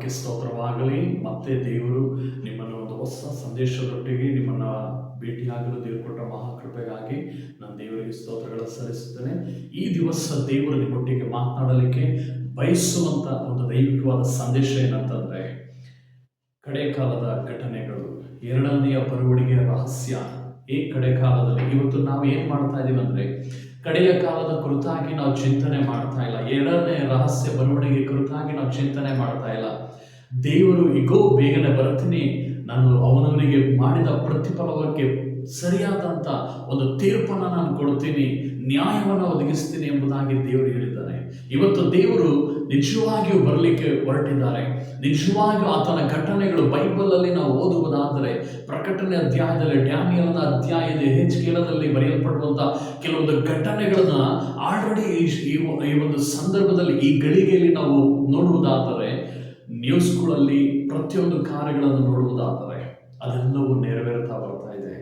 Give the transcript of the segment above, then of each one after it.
ನಾಮಕ್ಕೆ ಸ್ತೋತ್ರವಾಗಲಿ. ಮತ್ತೆ ದೇವರು ನಿಮ್ಮನ್ನು ಒಂದು ಹೊಸ ಸಂದೇಶದೊಟ್ಟಿಗೆ ನಿಮ್ಮನ್ನು ಭೇಟಿಯಾಗಲು ದೇವರು ಕೊಟ್ಟ ಮಹಾಕೃಪೆಗಾಗಿ ನಾನು ದೇವರಿಗೆ ಸ್ತೋತ್ರಗಳ ಸಲ್ಲಿಸುತ್ತೇನೆ. ಈ ದಿವಸ ದೇವರು ನಿಮ್ಮೊಟ್ಟಿಗೆ ಮಾತನಾಡಲಿಕ್ಕೆ ಬಯಸುವಂಥ ಒಂದು ದೈವಿಕವಾದ ಸಂದೇಶ ಏನಂತಂದರೆ, ಕಡೆ ಕಾಲದ ಘಟನೆಗಳು, ಎರಡನೆಯ ಬರವಣಿಗೆಯ ರಹಸ್ಯ. ಈ ಕಡೆ ಕಾಲದಲ್ಲಿ ಇವತ್ತು ನಾವು ಏನು ಮಾಡ್ತಾ ಇದ್ದೀವಿ ಅಂದರೆ, ಕಡೆಯ ಕಾಲದ ಕುರಿತಾಗಿ ನಾವು ಚಿಂತನೆ ಮಾಡ್ತಾ ಇಲ್ಲ. ಎರಡನೇ ರಹಸ್ಯ ಬರವಣಿಗೆ ಕುರಿತಾಗಿ ನಾವು ಚಿಂತನೆ ಮಾಡ್ತಾ ಇಲ್ಲ. ದೇವರು ಈಗೋ ಬೇಗನೆ ಬರ್ತೀನಿ, ನಾನು ಅವನವನಿಗೆ ಮಾಡಿದ ಪ್ರತಿಫಲಕ್ಕೆ ಸರಿಯಾದಂಥ ಒಂದು ತೀರ್ಪನ್ನು ನಾನು ಕೊಡ್ತೀನಿ, ನ್ಯಾಯವನ್ನು ಒದಗಿಸ್ತೀನಿ ಎಂಬುದಾಗಿ ದೇವರು ಹೇಳಿದ್ದಾನೆ. ಇವತ್ತು ದೇವರು ನಿಜವಾಗಿಯೂ ಬರಲಿಕ್ಕೆ ಹೊರಟಿದ್ದಾರೆ. ನಿಜವಾಗಿಯೂ ಆತನ ಘಟನೆಗಳು ಬೈಬಲಲ್ಲಿ ನಾವು ಓದುವುದಾದರೆ, ಪ್ರಕಟಣೆ ಅಧ್ಯಾಯದಲ್ಲಿ, ಡ್ಯಾನಿಯಲನ ಅಧ್ಯಾಯದ ಹೆಜ್ಕೇಲದಲ್ಲಿ ಬರೆಯಲ್ಪಡುವಂಥ ಕೆಲವೊಂದು ಘಟನೆಗಳನ್ನ ಆಲ್ರೆಡಿ ಈ ಒಂದು ಸಂದರ್ಭದಲ್ಲಿ, ಈ ಗಳಿಗೆಯಲ್ಲಿ ನಾವು ನೋಡುವುದಾದರೆ, ನ್ಯೂಸ್ಗಳಲ್ಲಿ ಪ್ರತಿಯೊಂದು ಕಾರ್ಯಗಳನ್ನು ನೋಡುವುದಾದರೆ ಅದೆಲ್ಲವೂ ನೆರವೇರ್ತಾ ಬರ್ತಾ ಇದೆ.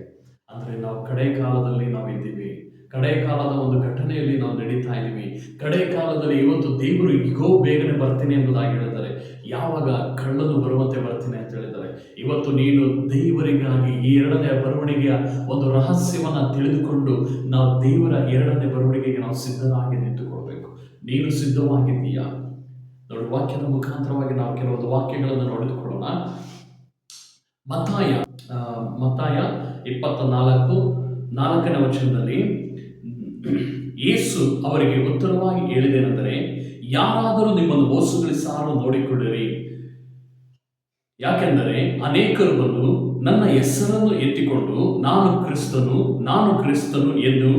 ಅಂದರೆ ನಾವು ಕಡೆ ಕಾಲದಲ್ಲಿ ನಾವು ಇದ್ದೀವಿ. ಕಡೆ ಕಾಲದ ಒಂದು ಘಟನೆಯಲ್ಲಿ ನಾವು ನಡೀತಾ ಇದ್ದೀವಿ. ಕಡೆ ಕಾಲದಲ್ಲಿ ಇವತ್ತು ದೇವರು ಈಗೋ ಬೇಗನೆ ಬರ್ತೀನಿ ಎಂಬುದಾಗಿ ಹೇಳಿದ್ದಾರೆ. ಯಾವಾಗ? ಕಳ್ಳನು ಬರುವಂತೆ ಬರ್ತೀನಿ ಅಂತ ಹೇಳಿದ್ದಾರೆ. ಇವತ್ತು ನೀನು ದೇವರಿಗಾಗಿ ಈ ಎರಡನೇ ಬರವಣಿಗೆಯ ಒಂದು ರಹಸ್ಯವನ್ನು ತಿಳಿದುಕೊಂಡು ನಾವು ದೇವರ ಎರಡನೇ ಬರವಣಿಗೆಗೆ ನಾವು ಸಿದ್ಧರಾಗಿ ನಿಂತುಕೊಳ್ಬೇಕು. ನೀನು ಸಿದ್ಧವಾಗಿದ್ದೀಯಾ? ನೋಡಿ, ವಾಕ್ಯದ ಮುಖಾಂತರವಾಗಿ ನಾವು ಕೆಲವೊಂದು ವಾಕ್ಯಗಳನ್ನು ನೋಡಿದುಕೊಳ್ಳೋಣ. ಮತ್ತಾಯ 24:4 ವಚನದಲ್ಲಿ ಯೇಸು ಅವರಿಗೆ ಉತ್ತರವಾಗಿ ಹೇಳಿದೇನೆಂದರೆ, ಯಾರಾದರೂ ನಿಮ್ಮನ್ನು ಮೋಸಗೊಳಿಸಾರು ನೋಡಿಕೊಳ್ಳಿರಿ. ಯಾಕೆಂದರೆ ಅನೇಕರು ಬಂದು ನನ್ನ ಹೆಸರನ್ನು ಎತ್ತಿಕೊಂಡು ನಾನು ಕ್ರಿಸ್ತನು ಎಂದು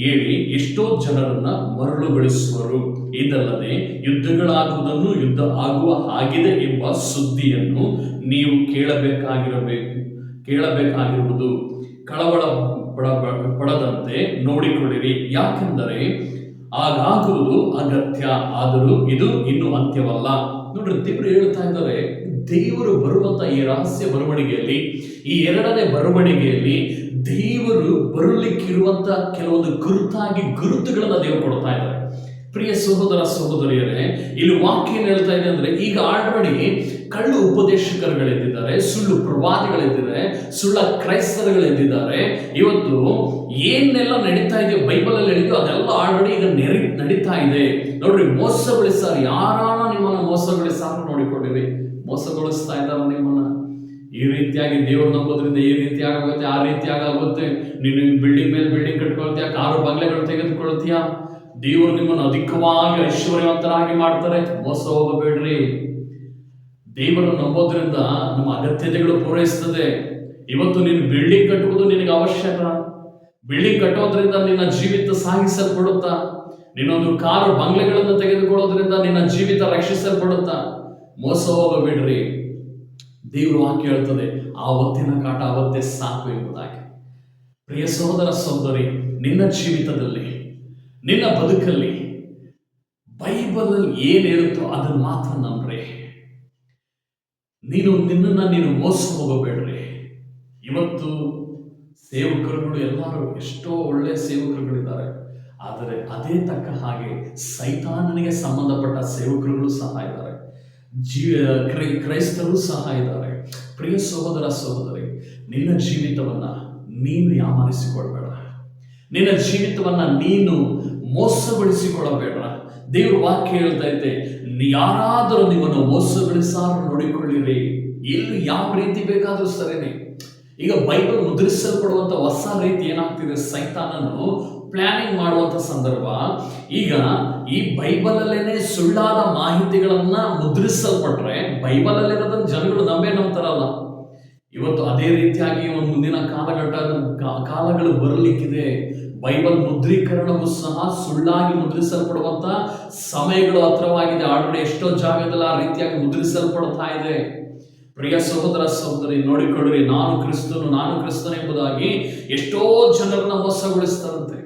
ಹೇಳಿ ಎಷ್ಟೋ ಜನರನ್ನ ಮರಳುಗೊಳಿಸುವರು. ಇದಲ್ಲದೆ ಯುದ್ಧಗಳಾಗುವುದನ್ನು, ಯುದ್ಧ ಆಗುವ ಹಾಗಿದೆ ಎಂಬ ಸುದ್ದಿಯನ್ನು ನೀವು ಕೇಳಬೇಕಾಗಿರುವುದು. ಕಳವಳ ಪಡದಂತೆ ನೋಡಿಕೊಳ್ಳಿರಿ, ಯಾಕೆಂದರೆ ಆಗಾಗುವುದು ಅಗತ್ಯ, ಆದರೂ ಇದು ಇನ್ನೂ ಅಂತ್ಯವಲ್ಲ. ನೋಡ್ರಿ, ದೇವರು ಹೇಳ್ತಾ ಇದ್ದಾರೆ, ದೇವರು ಬರುವಂತ ಈ ರಹಸ್ಯ ಬರವಣಿಗೆಯಲ್ಲಿ, ಈ ಎರಡನೇ ಬರವಣಿಗೆಯಲ್ಲಿ ದೇವರು ಬರಲಿಕ್ಕಿರುವಂತ ಕೆಲವೊಂದು ಗುರುತುಗಳನ್ನ ದೇವರು ಕೊಡ್ತಾ ಇದ್ದಾರೆ. ಪ್ರಿಯ ಸಹೋದರ ಸಹೋದರಿಯರೇ, ಇಲ್ಲಿ ವಾಕ್ಯ ಏನು ಹೇಳ್ತಾ ಇದೆ ಅಂದ್ರೆ, ಈಗ ಆಲ್ರೆಡಿ ಕಳ್ಳು ಉಪದೇಶಕರುಗಳೆದ್ದಿದ್ದಾರೆ, ಸುಳ್ಳು ಪ್ರವಾದಿಗಳೆದ್ದಿದ್ದಾರೆ, ಸುಳ್ಳ ಕ್ರೈಸ್ತರುಗಳೆದ್ದಿದ್ದಾರೆ. ಇವತ್ತು ಏನೆಲ್ಲ ನಡೀತಾ ಇದೆಯೋ ಬೈಬಲಲ್ಲಿ ಹೇಳಿದೆಯೋ ಅದೆಲ್ಲ ಆಲ್ರೆಡಿ ಈಗ ನಡೀತಾ ಇದೆ. ನೋಡ್ರಿ, ಮೋಸಗೊಳಿಸಾರ, ಯಾರಾನ ನಿಮ್ಮನ್ನು ಮೋಸಗೊಳಿಸಾರ ನೋಡಿಕೊಂಡಿರಿ. ಮೋಸಗೊಳಿಸ್ತಾ ಇದ್ದಾರೆ ನಿಮ್ಮನ್ನ. ಈ ರೀತಿಯಾಗಿ ದೇವರು ನಂಬೋದ್ರಿಂದ ಈ ರೀತಿ ಆಗುತ್ತೆ, ಆ ರೀತಿ ಆಗುತ್ತೆ. ನೀನು ಬಿಲ್ಡಿಂಗ್ ಮೇಲೆ ಬಿಲ್ಡಿಂಗ್ ಕಟ್ಕೊಳ್ತೀಯ, ಕಾರು ಬಂಗ್ಲೆಗಳು ತೆಗೆದುಕೊಳ್ತೀಯ, ದೇವರು ನಿಮ್ಮನ್ನು ಅಧಿಕವಾಗಿ ಐಶ್ವರ್ಯವಂತರಾಗಿ ಮಾಡ್ತಾರೆ. ಮೋಸ ಹೋಗಬೇಡ್ರಿ. ದೇವರನ್ನು ನಂಬೋದ್ರಿಂದ ನಮ್ಮ ಅಗತ್ಯತೆಗಳು ಪೂರೈಸ್ತದೆ. ಇವತ್ತು ನೀನು ಬಿಲ್ಡಿಂಗ್ ಕಟ್ಟುವುದು ನಿನಗೆ ಅವಶ್ಯಕ. ಬಿಲ್ಡಿಂಗ್ ಕಟ್ಟೋದ್ರಿಂದ ನಿನ್ನ ಜೀವಿತ ಸಾಗಿಸಲ್ಪಡುತ್ತಾ? ನಿನ್ನೊಂದು ಕಾರು ಬಂಗ್ಲೆಗಳನ್ನು ತೆಗೆದುಕೊಳ್ಳೋದ್ರಿಂದ ನಿನ್ನ ಜೀವಿತ ರಕ್ಷಿಸಲ್ಪಡುತ್ತಾ? ಮೋಸ ಹೋಗಬೇಡ್ರಿ. ದೇವರು ವಾಕ್ಯ ಹೇಳ್ತದೆ, ಆವತ್ತಿನ ಕಾಟ ಆವತ್ತೇ ಸಾಕು ಎಂಬುದಾಗಿ. ಪ್ರಿಯ ಸಹೋದರ ಸಹೋದರಿ, ನಿನ್ನ ಜೀವಿತದಲ್ಲಿ, ನಿನ್ನ ಬದುಕಲ್ಲಿ ಬೈಬಲಲ್ಲಿ ಏನು ಹೇಳುತ್ತೋ ಅದನ್ನು ಮಾತ್ರ ನಂಬ್ರಿ. ನಿನ್ನನ್ನು ಮೋಸ ಹೋಗಬೇಡ್ರಿ. ಇವತ್ತು ಸೇವಕರುಗಳು ಎಲ್ಲರೂ ಎಷ್ಟೋ ಒಳ್ಳೆಯ ಸೇವಕರುಗಳಿದ್ದಾರೆ, ಆದರೆ ಅದೇ ತಕ್ಕ ಹಾಗೆ ಸೈತಾನನಿಗೆ ಸಂಬಂಧಪಟ್ಟ ಸೇವಕರುಗಳು ಸಹ ಇದ್ದಾರೆ, ಕ್ರೈಸ್ತರು ಸಹ ಇದ್ದಾರೆ. ಪ್ರಿಯ ಸಹೋದರ ಸಹೋದರಿ, ನಿನ್ನ ಜೀವಿತವನ್ನ ನೀನು ಯಾಮಾರಿಸಿಕೊಳ್ಬೇಡ. ನಿನ್ನ ಜೀವಿತವನ್ನ ನೀನು ಮೋಸಗೊಳಿಸಿಕೊಳ್ಳಬೇಡ. ದೇವ್ರ ವಾಕ್ಯ ಹೇಳ್ತಾ ಇದೆ, ಯಾರಾದರೂ ನಿಮ್ಮನ್ನು ಮೋಸಗೊಳಿಸಾರು ನೋಡಿಕೊಳ್ಳಿರಿ. ಇಲ್ಲಿ ಯಾವ ರೀತಿ ಬೇಕಾದರೂ ಸರಿನೇ. ಈಗ ಬೈಬಲ್ ಮುದ್ರಿಸಲ್ಪಡುವಂತ ಹೊಸ ರೀತಿ ಏನಾಗ್ತಿದೆ, ಸೈತಾನನು ಪ್ಲಾನಿಂಗ್ ಮಾಡುವಂತ ಸಂದರ್ಭ. ಈಗ ಈ ಬೈಬಲಲ್ಲೇನೆ ಸುಳ್ಳಾದ ಮಾಹಿತಿಗಳನ್ನ ಮುದ್ರಿಸಲ್ಪಟ್ರೆ ಬೈಬಲಲ್ಲಿರೋದನ್ನ ಜನಗಳು ನಂಬ್ತಾರಲ್ಲ. ಇವತ್ತು ಅದೇ ರೀತಿಯಾಗಿ ಒಂದು ಮುಂದಿನ ಕಾಲಗಳು ಬರಲಿಕ್ಕಿದೆ. ಬೈಬಲ್ ಮುದ್ರೀಕರಣವು ಸಹ ಸುಳ್ಳಾಗಿ ಮುದ್ರಿಸಲ್ಪಡುವಂತ ಸಮಯಗಳು ಹತ್ರವಾಗಿದೆ. ಆಲ್ರೆಡಿ ಎಷ್ಟೋ ಜಾಗದಲ್ಲಿ ಆ ರೀತಿಯಾಗಿ ಮುದ್ರಿಸಲ್ಪಡ್ತಾ ಇದೆ. ಪ್ರಿಯ ಸಹೋದರ ಸಹೋದರಿ, ನೋಡಿಕೊಳ್ಳ್ರಿ, ನಾನು ಕ್ರಿಸ್ತನು ಎಂಬುದಾಗಿ ಎಷ್ಟೋ ಜನರನ್ನ ಮೋಸಗೊಳಿಸ್ತಾರಂತೆ.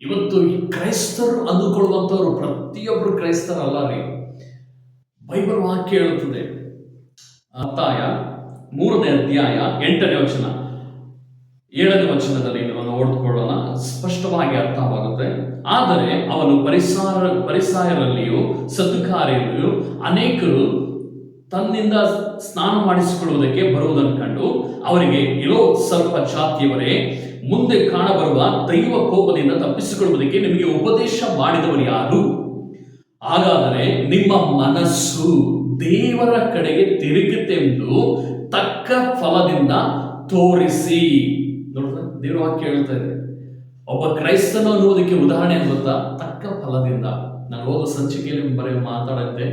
ಇವತ್ತು ಈ ಕ್ರೈಸ್ತರು ಅಂದುಕೊಳ್ಳುವಂಥವ್ರು ಪ್ರತಿಯೊಬ್ಬರು ಕ್ರೈಸ್ತರಲ್ಲ ರೀ. ಬೈಬಲ್ ವಾಕ್ಯ ಹೇಳುತ್ತದೆ, ಮತ್ತಾಯ 3ನೇ ಅಧ್ಯಾಯ 8ನೇ ವಚನ 7ನೇ ವಚನದಲ್ಲಿ ನಾವು ಓದಿಕೊಳ್ಳೋಣ, ಸ್ಪಷ್ಟವಾಗಿ ಅರ್ಥವಾಗುತ್ತೆ. ಆದರೆ ಅವನು ಪರಿಸಾಯರಲ್ಲಿಯೂ ಸದ್ದುಕಾರರಲ್ಲಿಯೂ ಅನೇಕರು ತನ್ನಿಂದ ಸ್ನಾನ ಮಾಡಿಸಿಕೊಳ್ಳುವುದಕ್ಕೆ ಬರುವುದನ್ನು ಕಂಡು ಅವರಿಗೆ, ಇರೋ ಸ್ವಲ್ಪ ಜಾತಿಯವರೇ, ಮುಂದೆ ಕಾಣಬರುವ ದೈವ ಕೋಪದಿಂದ ತಪ್ಪಿಸಿಕೊಳ್ಳುವುದಕ್ಕೆ ನಿಮಗೆ ಉಪದೇಶ ಮಾಡಿದವರು ಯಾರು? ಹಾಗಾದರೆ ನಿಮ್ಮ ಮನಸ್ಸು ದೇವರ ಕಡೆಗೆ ತಿರುಗುತ್ತೆಂದು ತಕ್ಕ ಫಲದಿಂದ ತೋರಿಸಿ. ನೋಡಿದ್ರೆ ದೇವರ ವಾಕ್ಯ ಹೇಳ್ತಾ ಇದೆ. ಒಬ್ಬ ಕ್ರೈಸ್ತನು ಅನ್ನುವುದಕ್ಕೆ ಉದಾಹರಣೆ ಅಂತ ಗೊತ್ತಾ? ತಕ್ಕ ಫಲದಿಂದ. ನಾನು ಓದೋ ಸಂಚಿಕೆಯಲ್ಲಿ ಮಾತಾಡುತ್ತೆ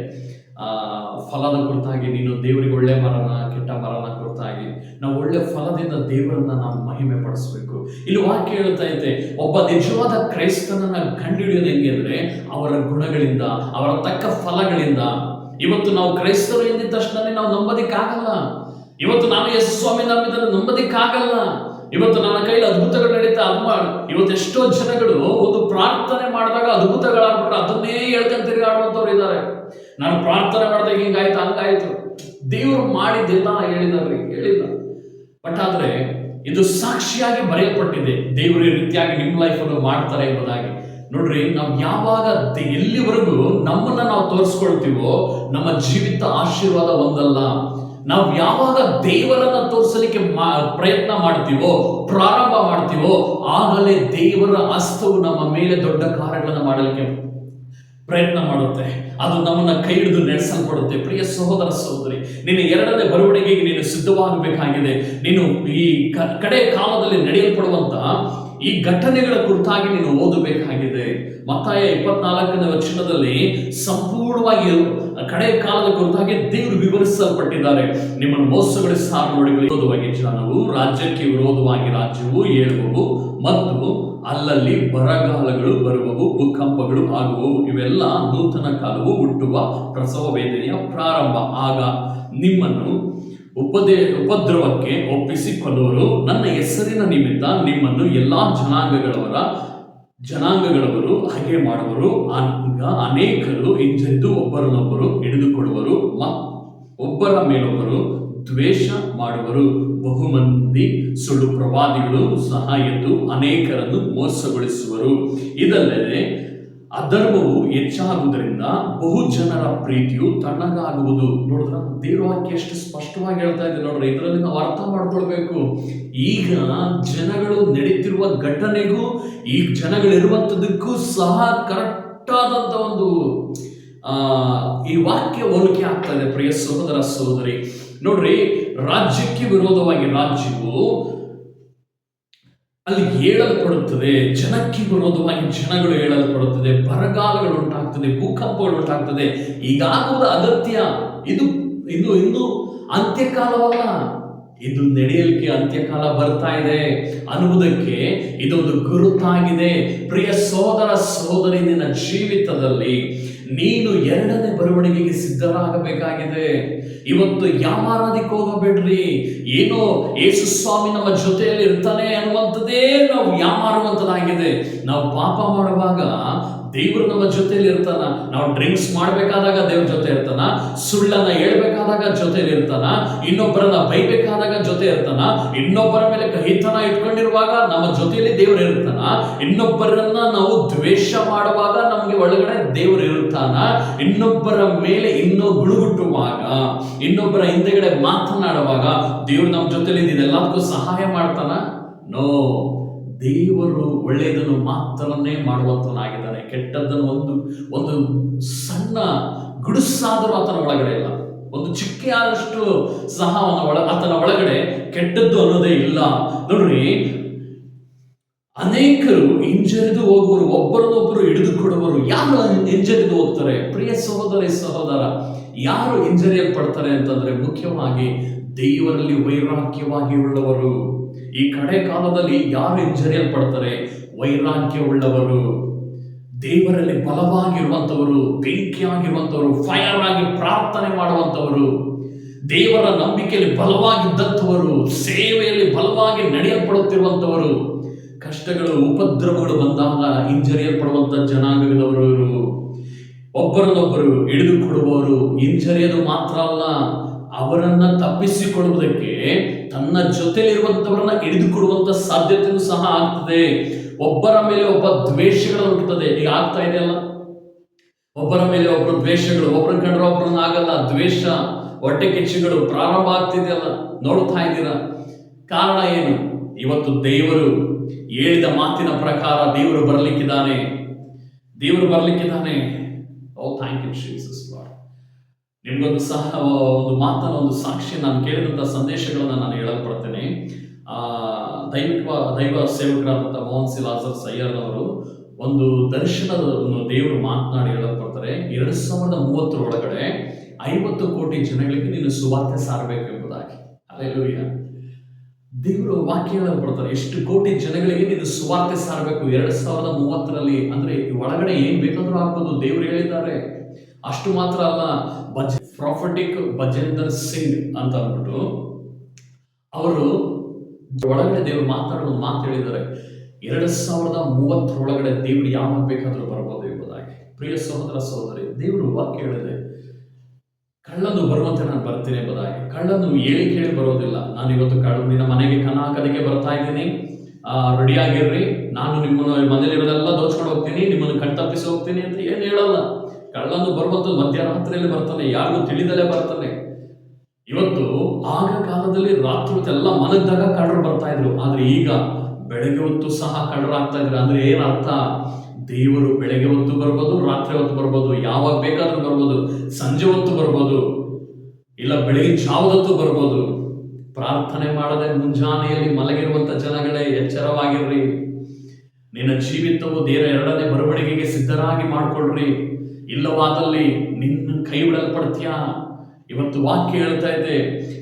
ಫಲದ ಕುರಿತಾಗಿ, ನೀನು ದೇವರಿಗೆ ಒಳ್ಳೆ ಮರನ ಕೆಟ್ಟ ಮರನ ಕುರಿತಾಗಿ ನಾವು ಒಳ್ಳೆ ಫಲದಿಂದ ದೇವರನ್ನ ನಾವು ಮಹಿಮೆ ಪಡಿಸ್ಬೇಕು. ಇಲ್ಲಿ ವಾಕ್ಯ ಹೇಳ್ತಾ ಇದೆ, ಒಬ್ಬ ನಿಜವಾದ ಕ್ರೈಸ್ತನನ್ನ ಕಂಡುಹಿಡಿಯೋದು ಹೆಂಗೆ ಅಂದ್ರೆ ಅವರ ಗುಣಗಳಿಂದ, ಅವರ ತಕ್ಕ ಫಲಗಳಿಂದ. ಇವತ್ತು ನಾವು ಕ್ರೈಸ್ತರು ಎಂದಿದ ತಕ್ಷಣ ನಾವು ನಂಬೋದಿಕ್ಕಾಗಲ್ಲ. ಇವತ್ತು ನಾನು ಯೇಸು ಸ್ವಾಮಿ ನಂಬಿದ್ರೆ ನಂಬೋದಿಕ್ಕಾಗಲ್ಲ. ಇವತ್ತು ನನ್ನ ಕೈಲಿ ಅದ್ಭುತಗಳು ನಡೀತಾ ಇವತ್ತು ಎಷ್ಟೋ ಜನಗಳು ಒಂದು ಪ್ರಾರ್ಥನೆ ಮಾಡಿದಾಗ ಅದ್ಭುತಗಳಾಗ್ಬಿಟ್ರೆ ಅದನ್ನೇ ಹೇಳ್ಕೊಂಡು ತಿರುಗಾಡುವಂಥವ್ರು ಇದ್ದಾರೆ. ನಾನು ಪ್ರಾರ್ಥನೆ ಮಾಡಿದಾಗ ಹಿಂಗಾಯ್ತು ಹಂಗಾಯ್ತು, ದೇವರು ಮಾಡಿದ್ದೆಲ್ಲ ಹೇಳಿಲ್ಲ. ಬಟ್ ಆದ್ರೆ ಇದು ಸಾಕ್ಷಿಯಾಗಿ ಬರೆಯಲ್ಪಟ್ಟಿದೆ, ದೇವರು ಈ ರೀತಿಯಾಗಿ ನಿಮ್ಮ ಲೈಫನ್ನು ಮಾಡ್ತಾರೆ ಎಂಬುದಾಗಿ. ನೋಡ್ರಿ, ನಾವು ಯಾವಾಗ ಎಲ್ಲಿವರೆಗೂ ನಮ್ಮನ್ನ ನಾವು ತೋರಿಸ್ಕೊಳ್ತೀವೋ ನಮ್ಮ ಜೀವಿತ ಆಶೀರ್ವಾದ ಒಂದಲ್ಲ. ನಾವು ಯಾವಾಗ ದೇವರನ್ನ ತೋರಿಸಲಿಕ್ಕೆ ಪ್ರಯತ್ನ ಮಾಡ್ತೀವೋ, ಪ್ರಾರಂಭ ಮಾಡ್ತೀವೋ, ಆಗಲೇ ದೇವರ ಹಸ್ತವು ನಮ್ಮ ಮೇಲೆ ದೊಡ್ಡ ಕಾರ್ಯಗಳನ್ನು ಮಾಡಲಿಕ್ಕೆ ಪ್ರಯತ್ನ ಮಾಡುತ್ತೆ. ಅದು ನಮ್ಮನ್ನ ಕೈ ಹಿಡಿದು ನಡೆಸಲ್ಪಡುತ್ತೆ. ಪ್ರಿಯ ಸಹೋದರ ಸಹೋದರಿ, ನೀನು ಎರಡನೇ ಬರುವಣಿಗೆಗೆ ನೀನು ಸಿದ್ಧವಾಗಬೇಕಾಗಿದೆ. ನೀನು ಈ ಕಡೆ ಕಾಲದಲ್ಲಿ ನಡೆಯಲ್ಪಡುವಂತ ಈ ಘಟನೆಗಳ ಕುರಿತಾಗಿ ನೀನು ಓದಬೇಕಾಗಿದೆ. ಮತ್ತಾಯ 24ನೇ ವಚನದಲ್ಲಿ ಸಂಪೂರ್ಣವಾಗಿ ಕಡೆ ಕಾಲದ ಕುರಿತಾಗಿ ದೇವರು ವಿವರಿಸಲ್ಪಟ್ಟಿದ್ದಾರೆ. ನಿಮ್ಮನ್ನು ಮೋಸಗೊಳಿಸಿ ವಿರೋಧವಾಗಿ ಜನವು, ರಾಜ್ಯಕ್ಕೆ ವಿರೋಧವಾಗಿ ರಾಜ್ಯವು ಏಳುವವು, ಮತ್ತು ಅಲ್ಲಲ್ಲಿ ಬರಗಾಲಗಳು ಬರುವವು, ಭೂಕಂಪಗಳು ಆಗುವವು. ಇವೆಲ್ಲ ನೂತನ ಕಾಲವು ಹುಟ್ಟುವ ಪ್ರಸವ ವೇದನೆಯ ಪ್ರಾರಂಭ. ಆಗ ನಿಮ್ಮನ್ನು ಉಪದ್ರವಕ್ಕೆ ಒಪ್ಪಿಸಿಕೊಳ್ಳುವರು. ನನ್ನ ಹೆಸರಿನ ನಿಮಿತ್ತ ನಿಮ್ಮನ್ನು ಎಲ್ಲಾ ಜನಾಂಗಗಳವರು ಹಾಗೆ ಮಾಡುವರು. ಆಗ ಅನೇಕರು ಹಿಂಜರಿದು ಒಬ್ಬರನ್ನೊಬ್ಬರು ಹಿಡಿದುಕೊಡುವರು, ಒಬ್ಬರ ಮೇಲೊಬ್ಬರು ದ್ವೇಷ ಮಾಡುವರು. ಬಹುಮಂದಿ ಸುಳ್ಳು ಪ್ರವಾದಿಗಳು ಸಹ ಎದ್ದು ಅನೇಕರನ್ನು ಮೋಸಗೊಳಿಸುವರು. ಇದಲ್ಲದೆ ಅಧರ್ಮವು ಹೆಚ್ಚಾಗುವುದರಿಂದ ಬಹು ಜನರ ಪ್ರೀತಿಯು ತಣ್ಣಗಾಗುವುದು. ನೋಡಿದ್ರ ದೇವರ ವಾಕ್ಯ ಎಷ್ಟು ಸ್ಪಷ್ಟವಾಗಿ ಹೇಳ್ತಾ ಇದೆ ನೋಡ್ರಿ. ಇದರಲ್ಲಿ ನಾವು ಅರ್ಥ ಮಾಡ್ಕೊಳ್ಬೇಕು. ಈಗ ಜನಗಳು ನಡೀತಿರುವ ಘಟನೆಗೂ ಈ ಜನಗಳಿರುವಂಥದ್ದಕ್ಕೂ ಸಹ ಕರೆಕ್ಟ್ ಆದಂತ ಒಂದು ಈ ವಾಕ್ಯ ಹೋಲಿಕೆ ಆಗ್ತಾ ಇದೆ. ಪ್ರಿಯ ಸಹೋದರ ಸಹೋದರಿ, ನೋಡ್ರಿ, ರಾಜ್ಯಕ್ಕೆ ವಿರೋಧವಾಗಿ ರಾಜ್ಯವು ಅಲ್ಲಿ ಹೇಳಲ್ಪಡುತ್ತದೆ, ಜನಕ್ಕೆ ವಿರೋಧವಾಗಿ ಜನಗಳು ಹೇಳಲ್ಪಡುತ್ತದೆ, ಬರಗಾಲಗಳು ಉಂಟಾಗ್ತದೆ, ಭೂಕಂಪಗಳು ಉಂಟಾಗ್ತದೆ. ಈಗಾಗುವುದು ಅಗತ್ಯ. ಇದು ಅಂತ್ಯಕಾಲವಲ್ಲ, ಇದು ನಡೆಯಲಿಕ್ಕೆ ಅಂತ್ಯಕಾಲ ಬರ್ತಾ ಇದೆ ಅನ್ನುವುದಕ್ಕೆ ಇದೊಂದು ಗುರುತಾಗಿದೆ. ಪ್ರಿಯ ಸಹೋದರ ಸಹೋದರಿ, ನಿನ್ನ ಜೀವಿತದಲ್ಲಿ ನೀನು ಎರಡನೇ ಬರವಣಿಗೆಗೆ ಸಿದ್ಧರಾಗಬೇಕಾಗಿದೆ. ಇವತ್ತು ಯಾಮಾರೋದಕ್ಕೆ ಹೋಗಬೇಡ್ರಿ. ಏನೋ ಯೇಸು ಸ್ವಾಮಿ ನಮ್ಮ ಜೊತೆಯಲ್ಲಿ ಇರ್ತಾನೆ ಅನ್ನುವಂಥದ್ದೇ ನಾವು ಯಾಮಾರುವಂಥದ್ದಾಗಿದೆ. ನಾವು ಪಾಪ ಮಾಡುವಾಗ ದೇವರು ನಮ್ಮ ಜೊತೆಯಲ್ಲಿ ಇರ್ತಾನ. ನಾವು ಡ್ರಿಂಕ್ಸ್ ಮಾಡಬೇಕಾದಾಗ ದೇವ್ರ ಜೊತೆ ಇರ್ತಾನ. ಸುಳ್ಳನ್ನ ಹೇಳ್ಬೇಕಾದಾಗ ಜೊತೆಯಲ್ಲಿ ಇರ್ತಾನ. ಇನ್ನೊಬ್ಬರನ್ನ ಬೈಬೇಕಾದಾಗ ಜೊತೆ ಇರ್ತಾನ. ಇನ್ನೊಬ್ಬರ ಮೇಲೆ ಕಹಿತನ ಇಟ್ಕೊಂಡಿರುವಾಗ ನಮ್ಮ ಜೊತೆಯಲ್ಲಿ ದೇವರು ಇರ್ತಾನ. ಇನ್ನೊಬ್ಬರನ್ನ ನಾವು ದ್ವೇಷ ಮಾಡುವಾಗ ನಮ್ಗೆ ಒಳಗಡೆ ದೇವರು ಇರ್ತಾನ. ಇನ್ನೊಬ್ಬರ ಮೇಲೆ ಗುಳುಗುಟ್ಟುವಾಗ, ಇನ್ನೊಬ್ಬರ ಹಿಂದೆಗಡೆ ಮಾತನಾಡುವಾಗ ದೇವರು ನಮ್ಮ ಜೊತೆಲಿ ಇದೆಲ್ಲದಕ್ಕೂ ಸಹಾಯ ಮಾಡ್ತಾನ? ನೋ. ದೇವರು ಒಳ್ಳೆಯದನ್ನು ಮಾತ್ರನೇ ಮಾಡುವಂತನಾಗಿದ್ದಾನೆ. ಕೆಟ್ಟದ್ದನ್ನು ಒಂದು ಸಣ್ಣ ಗುಡುಸಾದರೂ ಆತನ ಒಳಗಡೆ ಇಲ್ಲ. ಒಂದು ಚಿಕ್ಕೆ ಆದಷ್ಟು ಸಹ ಆತನ ಒಳಗಡೆ ಕೆಟ್ಟದ್ದು ಅನ್ನೋದೇ ಇಲ್ಲ. ನೋಡ್ರಿ, ಅನೇಕರು ಹಿಂಜರಿದು ಹೋಗುವರು, ಒಬ್ಬರನ್ನೊಬ್ಬರು ಹಿಡಿದುಕೊಡುವರು. ಯಾರು ಹಿಂಜರಿದು ಹೋಗ್ತಾರೆ? ಪ್ರಿಯ ಸಹೋದರ, ಯಾರು ಹಿಂಜರಿಯಲ್ಪಡ್ತಾರೆ ಅಂತಂದ್ರೆ ಮುಖ್ಯವಾಗಿ ದೇವರಲ್ಲಿ ವೈರಾಗ್ಯವಾಗಿ ಉಳ್ಳವರು. ಈ ಕಡೆ ಕಾಲದಲ್ಲಿ ಯಾರು ಹಿಂಜರಿಯಲ್ಪಡ್ತಾರೆ? ವೈರಾಗ್ಯವುಳ್ಳವರು, ದೇವರಲ್ಲಿ ಬಲವಾಗಿರುವಂತವರು, ಬೆಂಕಿಯಾಗಿರುವಂತವರು, ಫೈರ್ ಆಗಿ ಪ್ರಾರ್ಥನೆ ಮಾಡುವಂತವರು, ದೇವರ ನಂಬಿಕೆಯಲ್ಲಿ ಬಲವಾಗಿದ್ದಂಥವರು, ಸೇವೆಯಲ್ಲಿ ಬಲವಾಗಿ ನಡೆಯಲ್ಪಡುತ್ತಿರುವಂತವರು. ಕಷ್ಟಗಳು ಉಪದ್ರವಗಳು ಬಂದಾಗ ಹಿಂಜರಿಯಲ್ಪಡುವಂತ ಜನಾಂಗದವರು ಇವರು. ಒಬ್ಬರನ್ನೊಬ್ಬರು ಹಿಡಿದುಕೊಡುವವರು. ಹಿಂಜರಿಯೋದು ಮಾತ್ರ ಅಲ್ಲ, ಅವರನ್ನ ತಪ್ಪಿಸಿಕೊಳ್ಳುವುದಕ್ಕೆ ತನ್ನ ಜೊತೆಲಿರುವಂತವರನ್ನ ಹಿಡಿದುಕೊಡುವಂತ ಸಾಧ್ಯತೆಯೂ ಸಹ ಆಗ್ತದೆ. ಒಬ್ಬರ ಮೇಲೆ ಒಬ್ಬ ದ್ವೇಷಗಳು ಹುಟ್ಟುತ್ತದೆ. ಈಗ ಆಗ್ತಾ ಇದೆಯಲ್ಲ, ಒಬ್ಬರ ಮೇಲೆ ಒಬ್ಬರು ದ್ವೇಷಗಳು, ಒಬ್ಬರನ್ನ ಕಂಡ್ರೆ ಒಬ್ಬರನ್ನ ಆಗಲ್ಲ, ದ್ವೇಷ. ಹೊಟ್ಟೆ ಕಿಚ್ಚುಗಳು ಪ್ರಾರಂಭ ಆಗ್ತಿದೆಯಲ್ಲ, ನೋಡ್ತಾ ಇದ್ದೀರಾ. ಕಾರಣ ಏನು? ಇವತ್ತು ದೇವರು ಹೇಳಿದ ಮಾತಿನ ಪ್ರಕಾರ ದೇವರು ಬರಲಿಕ್ಕಿದ್ದಾನೆ. ಓ ಥ್ಯಾಂಕ್ ಯು ಜೀಸಸ್ ಲಾರ್ಡ್. ನಿಮ್ಗೊಂದು ಒಂದು ಮಾತನ್ನ, ಒಂದು ಸಾಕ್ಷಿ, ನಾನು ಕೇಳಿದಂಥ ಸಂದೇಶಗಳನ್ನು ನಾನು ಹೇಳಲ್ಪಡ್ತೇನೆ. ದೈವ ಸೇವಕರಾದಂಥ ಮೋಹನ್ ಸಿ ಲಾಜರ್ ಸಯ್ಯರ್ನವರು ಒಂದು ದರ್ಶನವನ್ನು ದೇವರು ಮಾತನಾಡಿ ಹೇಳಲ್ಪಡ್ತಾರೆ. 2030 ಒಳಗಡೆ 50 ಕೋಟಿ ಜನಗಳಿಗೆ ನೀನು ಸುವಾರ್ತೆ ಸಾರಬೇಕು ಎಂಬುದಾಗಿ. ಹಲ್ಲೆಲೂಯಾ. ದೇವರು ವಾಕ್ಯ ಹೇಳಲ್ಪಡ್ತಾರೆ, ಎಷ್ಟು ಕೋಟಿ ಜನಗಳಿಗೆ ನೀನು ಸುವಾರ್ತೆ ಸಾರಬೇಕು 2030ರಲ್ಲಿ. ಅಂದ್ರೆ ಒಳಗಡೆ ಏನ್ ಬೇಕಾದ್ರೂ ಆಗ್ಬೋದು, ದೇವರು ಹೇಳಿದ್ದಾರೆ. ಅಷ್ಟು ಮಾತ್ರ ಅಲ್ಲ, ಪ್ರಾಫಿಟಿಕ್ ಬಜೇಂದರ್ ಸಿಂಗ್ ಅಂತ ಅಂದ್ಬಿಟ್ಟು ಅವರು ಒಳಗಡೆ ದೇವರು ಮಾತಾಡೋ ಮಾತು ಹೇಳಿದ್ದಾರೆ, 2030 ದೇವರು ಯಾವಾಗ ಬೇಕಾದ್ರೂ ಬರ್ಬೋದು ಎಂಬುದಾಗಿ. ಪ್ರಿಯ ಸಹೋದರ ಸಹೋದರಿ, ದೇವರು ವಾಕ್ಯ ಹೇಳಿದೆ, ಕಳ್ಳನು ಬರುವಂತೆ ನಾನು ಬರ್ತೀನಿ ಎಂಬುದಾಗಿ. ಕಳ್ಳನು ಹೇಳಿ ಕೇಳಿ ಬರೋದಿಲ್ಲ. ನಾನು ಇವತ್ತು ನಿನ್ನ ಮನೆಗೆ ಕನ್ನ ಹಾಕೋದಕ್ಕೆ ಬರ್ತಾ ಇದ್ದೀನಿ, ರೆಡಿ ಆಗಿರ್ರಿ, ನಾನು ನಿಮ್ಮನ್ನು ಮನೇಲಿರೋದೆಲ್ಲ ದೋಚ್ಕೊಂಡು ಹೋಗ್ತೀನಿ, ನಿಮ್ಮನ್ನು ಕಣ್ತಪ್ಪಿಸಿ ಹೋಗ್ತೀನಿ ಅಂತ ಏನು ಹೇಳಲ್ಲ. ಕಳ್ಳನು ಬರುವಂತ ಮಧ್ಯರಾತ್ರಿಯಲ್ಲಿ ಬರ್ತಾನೆ, ಯಾರಿಗೂ ತಿಳಿದಲೇ ಬರ್ತಾನೆ. ಇವತ್ತು ಆಗ ಕಾಲದಲ್ಲಿ ರಾತ್ರಿ ಹೊತ್ತೆಲ್ಲ ಮಲಗಿದಾಗ ಕಳ್ಳರು ಬರ್ತಾ ಇದ್ರು, ಆದ್ರೆ ಈಗ ಬೆಳಗ್ಗೆ ಹೊತ್ತು ಸಹ ಕಳ್ಳರಾಗ್ತಾ ಇದ್ರು. ಅಂದ್ರೆ ಏನ್ ಅರ್ಥ? ದೇವರು ಬೆಳಗ್ಗೆ ಹೊತ್ತು ಬರ್ಬೋದು, ರಾತ್ರಿ ಹೊತ್ತು ಬರ್ಬೋದು, ಯಾವಾಗ ಬೇಕಾದ್ರೂ ಬರ್ಬೋದು, ಸಂಜೆ ಹೊತ್ತು ಬರ್ಬೋದು, ಇಲ್ಲ ಬೆಳಗಿನ ಜಾವದತ್ತು ಬರ್ಬೋದು. ಪ್ರಾರ್ಥನೆ ಮಾಡದೆ ಮುಂಜಾನೆಯಲ್ಲಿ ಮಲಗಿರುವಂತ ಜನಗಳೇ ಎಚ್ಚರವಾಗಿರ್ರಿ. ನಿನ್ನ ಜೀವಿತವು ದೇವರ 2ನೇ ಬರವಣಿಗೆಗೆ ಸಿದ್ಧರಾಗಿ ಮಾಡ್ಕೊಳ್ರಿ. ಇಲ್ಲವಾದಲ್ಲಿ ನಿನ್ನ ಕೈ ಬಿಡಲ್ಪಡ್ತೀಯಾ. ಇವತ್ತು ವಾಕ್ಯ ಹೇಳ್ತಾ ಇದೆ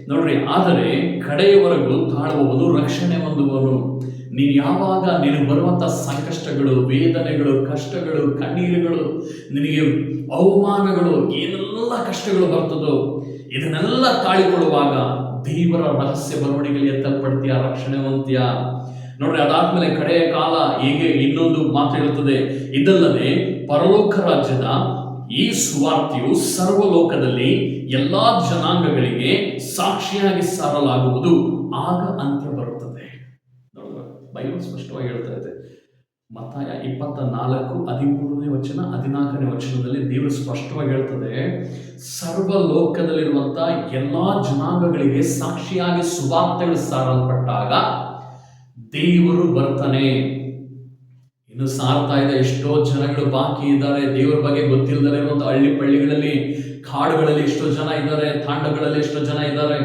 ನೋಡ್ರಿ, ಆದರೆ ಕಡೆಯವರೆಗೂ ತಾಳುವವನು ರಕ್ಷಣೆ ಹೊಂದುವನು. ನೀನು ಯಾವಾಗ ನೀನು ಬರುವಂತ ಸಂಕಷ್ಟಗಳು, ವೇದನೆಗಳು, ಕಷ್ಟಗಳು, ಕಣ್ಣೀರುಗಳು, ನಿನಗೆ ಅವಮಾನಗಳು, ಏನೆಲ್ಲ ಕಷ್ಟಗಳು ಬರ್ತದೋ ಇದನ್ನೆಲ್ಲ ತಾಳಿಕೊಳ್ಳುವಾಗ ದೇವರ ರಹಸ್ಯ ಬರವಣಿಗೆಯಲ್ಲಿ ಎತ್ತಲ್ಪಡ್ತೀಯ, ರಕ್ಷಣೆ ಹೊಂದ್ತೀಯ. ನೋಡ್ರಿ, ಅದಾದ್ಮೇಲೆ ಕಡೆಯ ಕಾಲ ಹೀಗೆ ಇನ್ನೊಂದು ಮಾತು ಹೇಳುತ್ತದೆ, ಇದಲ್ಲದೆ ಪರಲೋಕ ರಾಜ್ಯದ ಈ ಸುವಾರ್ತೆಯು ಸರ್ವಲೋಕದಲ್ಲಿ ಎಲ್ಲಾ ಜನಾಂಗಗಳಿಗೆ ಸಾಕ್ಷಿಯಾಗಿ ಸಾರಲಾಗುವುದು, ಆಗ ಅಂತ್ಯ ಬರುತ್ತದೆ. ನೋಡಿದ್ರ, ಬೈಬಲ್ ಸ್ಪಷ್ಟವಾಗಿ ಹೇಳ್ತಾ ಇದೆ. ಮತ್ತಾಯ 24:13 ವಚನ 14ನೇ ವಚನದಲ್ಲಿ ದೇವರು ಸ್ಪಷ್ಟವಾಗಿ ಹೇಳ್ತದೆ, ಸರ್ವಲೋಕದಲ್ಲಿರುವಂತ ಎಲ್ಲಾ ಜನಾಂಗಗಳಿಗೆ ಸಾಕ್ಷಿಯಾಗಿ ಸುವಾರ್ತೆಗಳು ಸಾರಲ್ಪಟ್ಟಾಗ ದೇವರು ಬರ್ತಾನೆ. ಇನ್ನು ಸಾರ್ತಾ ಇದೆ. ಎಷ್ಟೋ ಜನಗಳು ಬಾಕಿ ಇದ್ದಾರೆ, ದೇವರ ಬಗ್ಗೆ ಗೊತ್ತಿಲ್ಲದೆ ಇರುವಂತ ಹಳ್ಳಿ ಪಳ್ಳಿಗಳಲ್ಲಿ, ಕಾಡುಗಳಲ್ಲಿ ಎಷ್ಟೋ ಜನ ಇದ್ದಾರೆ, ತಾಂಡಗಳಲ್ಲಿ ಎಷ್ಟೋ ಜನ ಇದ್ದಾರೆ,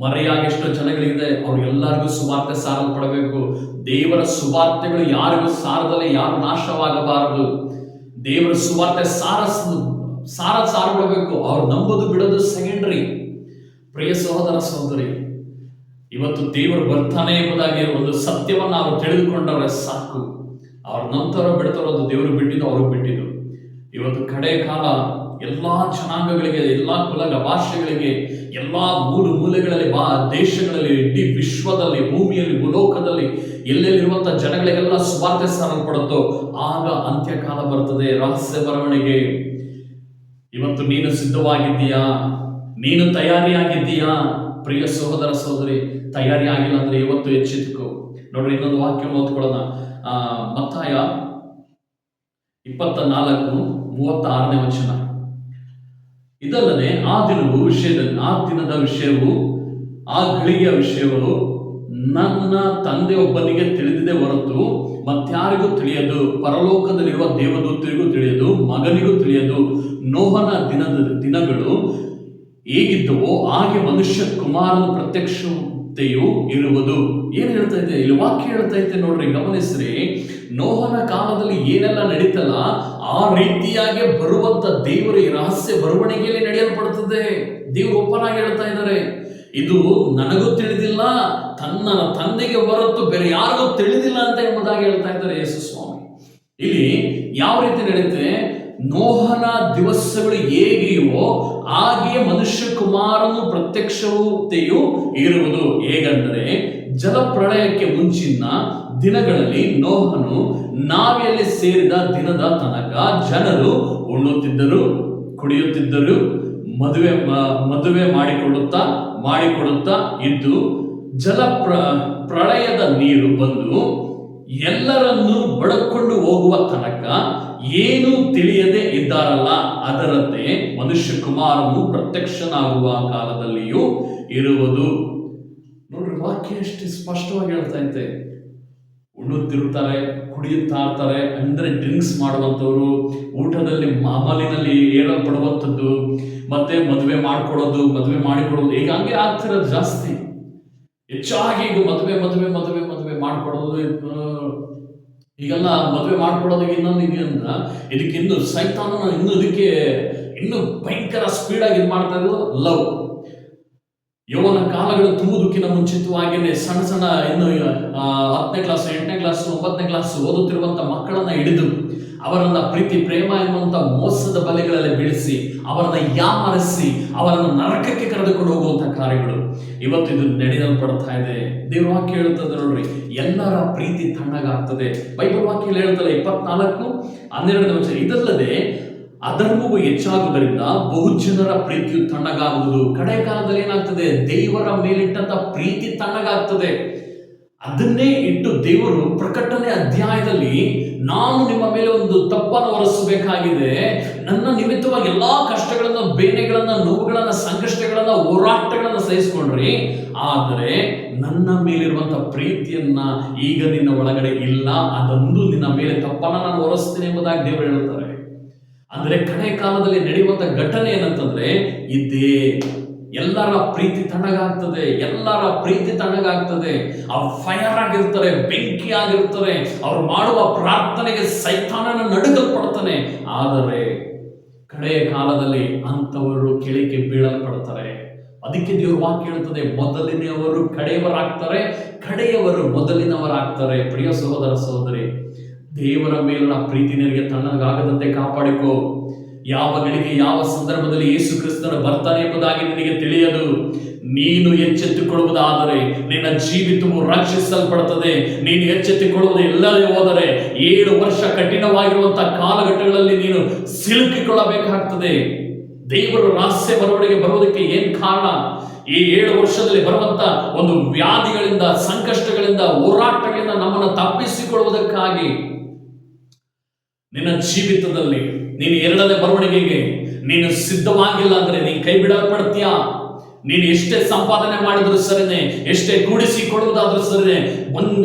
ಮರೆಯಾಗಿ ಎಷ್ಟೋ ಜನಗಳಿದೆ. ಅವ್ರಿಗೆಲ್ಲರಿಗೂ ಸುವಾರ್ತೆ ಸಾರಲ್ಪಡಬೇಕು. ದೇವರ ಸುವಾರ್ತೆಗಳು ಯಾರಿಗೂ ಸಾರದಲ್ಲೇ ಯಾರು ನಾಶವಾಗಬಾರದು. ದೇವರ ಸುವಾರ್ತೆ ಸಾರಬಿಡಬೇಕು. ಅವ್ರು ನಂಬೋದು ಬಿಡೋದು ಸೆಕೆಂಡ್ರಿ. ಪ್ರಿಯ ಸಹೋದರ ಸಹೋದರಿ, ಇವತ್ತು ದೇವರು ಬರ್ತಾನೆ ಎಂಬುದಾಗಿ ಒಂದು ಸತ್ಯವನ್ನ ಅವರು ತಿಳಿದುಕೊಂಡವ್ರೆ ಸಾಕು. ಅವ್ರ ನಂತರ ಬಿಡ್ತಾರೋ ಅದು ದೇವರು ಬಿಟ್ಟಿದ್ದು, ಅವ್ರಿಗೆ ಬಿಟ್ಟಿದ್ದು. ಇವತ್ತು ಕಡೆ ಕಾಲ ಎಲ್ಲಾ ಜನಾಂಗಗಳಿಗೆ, ಎಲ್ಲಾ ಕುಲಗ ಭಾಷೆಗಳಿಗೆ, ಎಲ್ಲಾ ಮೂಲೆಗಳಲ್ಲಿ, ದೇಶಗಳಲ್ಲಿ, ಇಡೀ ವಿಶ್ವದಲ್ಲಿ, ಭೂಮಿಯಲ್ಲಿ, ಭೂಲೋಕದಲ್ಲಿ ಎಲ್ಲೆಲ್ಲಿರುವಂತ ಜನಗಳಿಗೆಲ್ಲ ಸುವಾರ್ತೆ ಸಾರಲ್ಪಡುತ್ತೋ ಆಗ ಅಂತ್ಯಕಾಲ ಬರ್ತದೆ, ರಹಸ್ಯ ಬರವಣಿಗೆ. ಇವತ್ತು ನೀನು ಸಿದ್ಧವಾಗಿದ್ದೀಯಾ? ನೀನು ತಯಾರಿಯಾಗಿದ್ದೀಯಾ? ಪ್ರಿಯ ಸಹೋದರ ಸಹೋದರಿ, ತಯಾರಿ ಆಗಿಲ್ಲ ಅಂದ್ರೆ ಇವತ್ತು ಎಚ್ಚೆತ್ತುಕೋ. ನೋಡ್ರಿ, ಇನ್ನೊಂದು ವಾಕ್ಯವನ್ನು ಓದ್ಕೊಳ್ಳೋಣ. ಮತ್ತಾಯ 24:36ನೇ ವಚನ. ಇದಲ್ಲದೆ ಆ ದಿನದ ವಿಷಯವು, ಆ ಗಳಿಗೆಯ ವಿಷಯವು ನನ್ನ ತಂದೆ ಒಬ್ಬನಿಗೆ ತಿಳಿದಿದೆ ಹೊರತು ಮತ್ಯಾರಿಗೂ ತಿಳಿಯದು, ಪರಲೋಕದಲ್ಲಿರುವ ದೇವದೂತರಿಗೂ ತಿಳಿಯದು, ಮಗನಿಗೂ ತಿಳಿಯದು. ನೋಹನ ದಿನಗಳು ಹೇಗಿದ್ದವೋ ಹಾಗೆ ಮನುಷ್ಯ ಕುಮಾರನ ಪ್ರತ್ಯಕ್ಷತೆಯು ಇರುವುದು. ಏನ್ ಹೇಳ್ತಾ ಇದೆ ಇಲ್ಲಿ ವಾಕ್ಯ? ಹೇಳ್ತಾ ಇದೆ ನೋಡ್ರಿ, ಗಮನಿಸ್ರಿ. ನೋಹನ ಕಾಲದಲ್ಲಿ ಏನೆಲ್ಲ ನಡೀತಲ್ಲ ಆ ರೀತಿಯಾಗಿ ಬರುವಂತ ದೇವರ ಈ ರಹಸ್ಯ ಬರವಣಿಗೆಯಲ್ಲಿ ನಡೆಯಲ್ಪಡುತ್ತದೆ. ದೇವರು ಒಪ್ಪನಾಗಿ ಹೇಳ್ತಾ ಇದ್ದಾರೆ, ಇದು ನನಗೂ ತಿಳಿದಿಲ್ಲ, ತನ್ನ ತಂದೆಗೆ ಹೊರತು ಬೇರೆ ಯಾರಿಗೂ ತಿಳಿದಿಲ್ಲ ಅಂತ ಎಂಬುದಾಗಿ ಹೇಳ್ತಾ ಇದ್ದಾರೆ ಯೇಸು ಸ್ವಾಮಿ. ಇಲ್ಲಿ ಯಾವ ರೀತಿ ನಡೆಯುತ್ತೆ? ನೋಹನ ದಿವಸಗಳು ಹೇಗೆಯೋ ಹಾಗೆಯೇ ಮನುಷ್ಯ ಕುಮಾರನು ಪ್ರತ್ಯಕ್ಷತೆಯು ಇರುವುದು. ಹೇಗಂದರೆ, ಜಲಪ್ರಳಯಕ್ಕೆ ಮುಂಚಿನ ದಿನಗಳಲ್ಲಿ ನೋಹನು ನಾವೆಯಲ್ಲಿ ಸೇರಿದ ದಿನದ ತನಕ ಜನರು ಉಣ್ಣುತ್ತಿದ್ದರು, ಕುಡಿಯುತ್ತಿದ್ದರು, ಮದುವೆ ಮಾಡಿಕೊಳ್ಳುತ್ತಾ ಇದ್ದು, ಪ್ರಳಯದ ನೀರು ಬಂದು ಎಲ್ಲರನ್ನೂ ಬಡಕೊಂಡು ಹೋಗುವ ತನಕ ಏನು ತಿಳಿಯದೆ ಇದ್ದಾರಲ್ಲ, ಅದರಂತೆ ಮನುಷ್ಯ ಕುಮಾರನು ಪ್ರತ್ಯಕ್ಷನಾಗುವ ಕಾಲದಲ್ಲಿಯೂ ಇರುವುದು. ನೋಡ್ರಿ, ವಾಕ್ಯ ಎಷ್ಟು ಸ್ಪಷ್ಟವಾಗಿ ಹೇಳ್ತಾ ಐತೆ. ಉಣ್ಣುತ್ತಿರ್ತಾರೆ, ಕುಡಿಯುತ್ತಾ ಇರ್ತಾರೆ, ಅಂದರೆ ಡ್ರಿಂಕ್ಸ್ ಮಾಡುವಂಥವ್ರು, ಊಟದಲ್ಲಿ ಮಾಮೂಲಿನಲ್ಲಿ ಏಳಲ್ಪಡುವಂಥದ್ದು, ಮತ್ತೆ ಮದುವೆ ಮಾಡಿಕೊಡೋದು, ಮದುವೆ ಮಾಡಿಕೊಡೋದು, ಈಗ ಹಂಗೆ ಆಗ್ತಿರೋದು ಜಾಸ್ತಿ. ಹೆಚ್ಚಾಗಿ ಈಗ ಮದುವೆ ಮದುವೆ ಮದುವೆ ಮದುವೆ ಮಾಡ್ಕೊಡೋದು, ಈಗೆಲ್ಲ ಮದುವೆ ಮಾಡ್ಕೊಡೋದಕ್ಕೆ ಇನ್ನೊಂದು ಇದೆಯಂತ, ಇದಕ್ಕೆ ಇನ್ನು ಸೈತಾನ ಇನ್ನು ಭಯಂಕರ ಸ್ಪೀಡಾಗಿ ಇದು ಮಾಡ್ತಾ ಇರೋದು ಲವ್. ಯೌವನ ಕಾಲಗಳು ತುಂಬುವುದಕ್ಕಿಂತ ಮುಂಚಿತವಾಗಿಯೇ ಸಣ್ಣ ಸಣ್ಣ ಇನ್ನು 10ನೇ ಕ್ಲಾಸ್ 8ನೇ ಕ್ಲಾಸ್ 9ನೇ ಕ್ಲಾಸ್ ಓದುತ್ತಿರುವಂಥ ಮಕ್ಕಳನ್ನ ಹಿಡಿದು ಅವರನ್ನ ಪ್ರೀತಿ ಪ್ರೇಮ ಎನ್ನುವಂಥ ಮೋಸದ ಬಲೆಗಳಲ್ಲಿ ಬೀಳಿಸಿ ಅವರನ್ನ ಯಾಮರಿಸಿ ಅವರನ್ನು ನರಕಕ್ಕೆ ಕರೆದುಕೊಂಡು ಹೋಗುವಂಥ ಕಾರ್ಯಗಳು ಇವತ್ತು ಇದು ನಡೆಯಲ್ಪಡ್ತಾ ಇದೆ. ದೇವ್ರ ವಾಕ್ಯ ಹೇಳ್ತದೆ ನೋಡ್ರಿ, ಎಲ್ಲರ ಪ್ರೀತಿ ತಣ್ಣಗಾಗ್ತದೆ. ಬೈಬಲ್ ವಾಕ್ಯ ಹೇಳ್ತದೆ 24:12. ಇದಲ್ಲದೆ ಅಧರ್ಮವು ಹೆಚ್ಚಾಗುವುದರಿಂದ ಬಹುಜನರ ಪ್ರೀತಿಯು ತಣ್ಣಗಾಗುವುದು. ಕಡೆ ಕಾಲದಲ್ಲಿ ಏನಾಗ್ತದೆ? ದೇವರ ಮೇಲಿಟ್ಟಂತ ಪ್ರೀತಿ ತಣ್ಣಗಾಗ್ತದೆ. ಅದನ್ನೇ ಇಟ್ಟು ದೇವರು ಪ್ರಕಟಣೆ ಅಧ್ಯಾಯದಲ್ಲಿ, ನಾನು ನಿಮ್ಮ ಮೇಲೆ ಒಂದು ತಪ್ಪನ್ನು ಹೊರಿಸಬೇಕಾಗಿದೆ, ನನ್ನ ನಿಮಿತ್ತವಾಗಿ ಎಲ್ಲಾ ಕಷ್ಟಗಳನ್ನ, ಬೇನೆಗಳನ್ನ, ನೋವುಗಳನ್ನ, ಸಂಕಷ್ಟಗಳನ್ನ, ಹೋರಾಟಗಳನ್ನ ಸಹಿಸಿಕೊಂಡ್ರಿ, ಆದರೆ ನನ್ನ ಮೇಲಿರುವಂತಹ ಪ್ರೀತಿಯನ್ನ ಈಗ ನಿನ್ನ ಒಳಗಡೆ ಇಲ್ಲ, ಅದೊಂದು ನಿನ್ನ ಮೇಲೆ ತಪ್ಪನ್ನ ನಾನು ಹೊರಿಸ್ತೀನಿ ಎಂಬುದಾಗಿ ದೇವರು ಹೇಳ್ತಾರೆ. ಅಂದ್ರೆ ಕಡೆ ಕಾಲದಲ್ಲಿ ನಡೆಯುವಂತ ಘಟನೆ ಏನಂತಂದ್ರೆ ಇದೇ. ಎಲ್ಲರ ಪ್ರೀತಿ ತಣ್ಣಗಾಗ್ತದೆ, ಎಲ್ಲರ ಪ್ರೀತಿ ತಣ್ಣಗಾಗ್ತದೆ. ಅವ್ರು ಫೈರ್ ಆಗಿರ್ತಾರೆ, ಬೆಂಕಿ ಆಗಿರ್ತಾರೆ, ಅವ್ರು ಮಾಡುವ ಪ್ರಾರ್ಥನೆಗೆ ಸೈತಾನನ ನಡುಗಲ್ಪಡ್ತಾನೆ. ಆದರೆ ಕಡೆಯ ಕಾಲದಲ್ಲಿ ಅಂಥವರು ಕೆಳಗೆ ಬೀಳಲ್ಪಡ್ತಾರೆ. ಅದಕ್ಕೆ ದೇವರು ವಾಕ್ಯ ಹೇಳ್ತದೆ, ಮೊದಲಿನವರು ಕಡೆಯವರಾಗ್ತಾರೆ, ಕಡೆಯವರು ಮೊದಲಿನವರಾಗ್ತಾರೆ. ಪ್ರಿಯ ಸಹೋದರ ಸಹೋದರಿ, ದೇವರ ಮೇಲಿನ ಪ್ರೀತಿ ನಿನಗೆ ತಣ್ಣಗಾಗದಂತೆ ಕಾಪಾಡಿಕೋ. ಯಾವ ಗಳಿಗೆ ಯಾವ ಸಂದರ್ಭದಲ್ಲಿ ಯೇಸು ಕ್ರಿಸ್ತನ ಬರ್ತಾನೆ ಎಂಬುದಾಗಿ ನಿನಗೆ ತಿಳಿಯದು. ನೀನು ಎಚ್ಚೆತ್ತುಕೊಳ್ಳುವುದಾದರೆ ನಿನ್ನ ಜೀವಿತವು ರಕ್ಷಿಸಲ್ಪಡುತ್ತದೆ. ನೀನು ಎಚ್ಚೆತ್ತುಕೊಳ್ಳುವುದು ಇಲ್ಲದೆ ಹೋದರೆ 7 ವರ್ಷ ಕಠಿಣವಾಗಿರುವಂತಹ ಕಾಲಘಟ್ಟಗಳಲ್ಲಿ ನೀನು ಸಿಲುಕಿಕೊಳ್ಳಬೇಕಾಗ್ತದೆ. ದೇವರು ರಹಸ್ಯ ಬರವಣಿಗೆ ಬರುವುದಕ್ಕೆ ಏನ್ ಕಾರಣ? ಈ 7 ವರ್ಷದಲ್ಲಿ ಬರುವಂತ ಒಂದು ವ್ಯಾಧಿಗಳಿಂದ, ಸಂಕಷ್ಟಗಳಿಂದ, ಹೋರಾಟಗಳಿಂದ ನಮ್ಮನ್ನು ತಪ್ಪಿಸಿಕೊಳ್ಳುವುದಕ್ಕಾಗಿ. ನಿನ್ನ ಜೀವಿತದಲ್ಲಿ ನೀನು 2ನೇ ಬರವಣಿಗೆಗೆ ನೀನು ಸಿದ್ಧವಾಗಿಲ್ಲ ಅಂದ್ರೆ ನೀನು ಕೈ ಬಿಡಲ್ಪಡ್ತೀಯಾ? ನೀನು ಎಷ್ಟೇ ಸಂಪಾದನೆ ಮಾಡಿದ್ರು ಸರಿನೇ, ಎಷ್ಟೇ ಕೂಡಿಸಿಕೊಳ್ಳುವುದಾದ್ರೂ ಸರಿನೇ,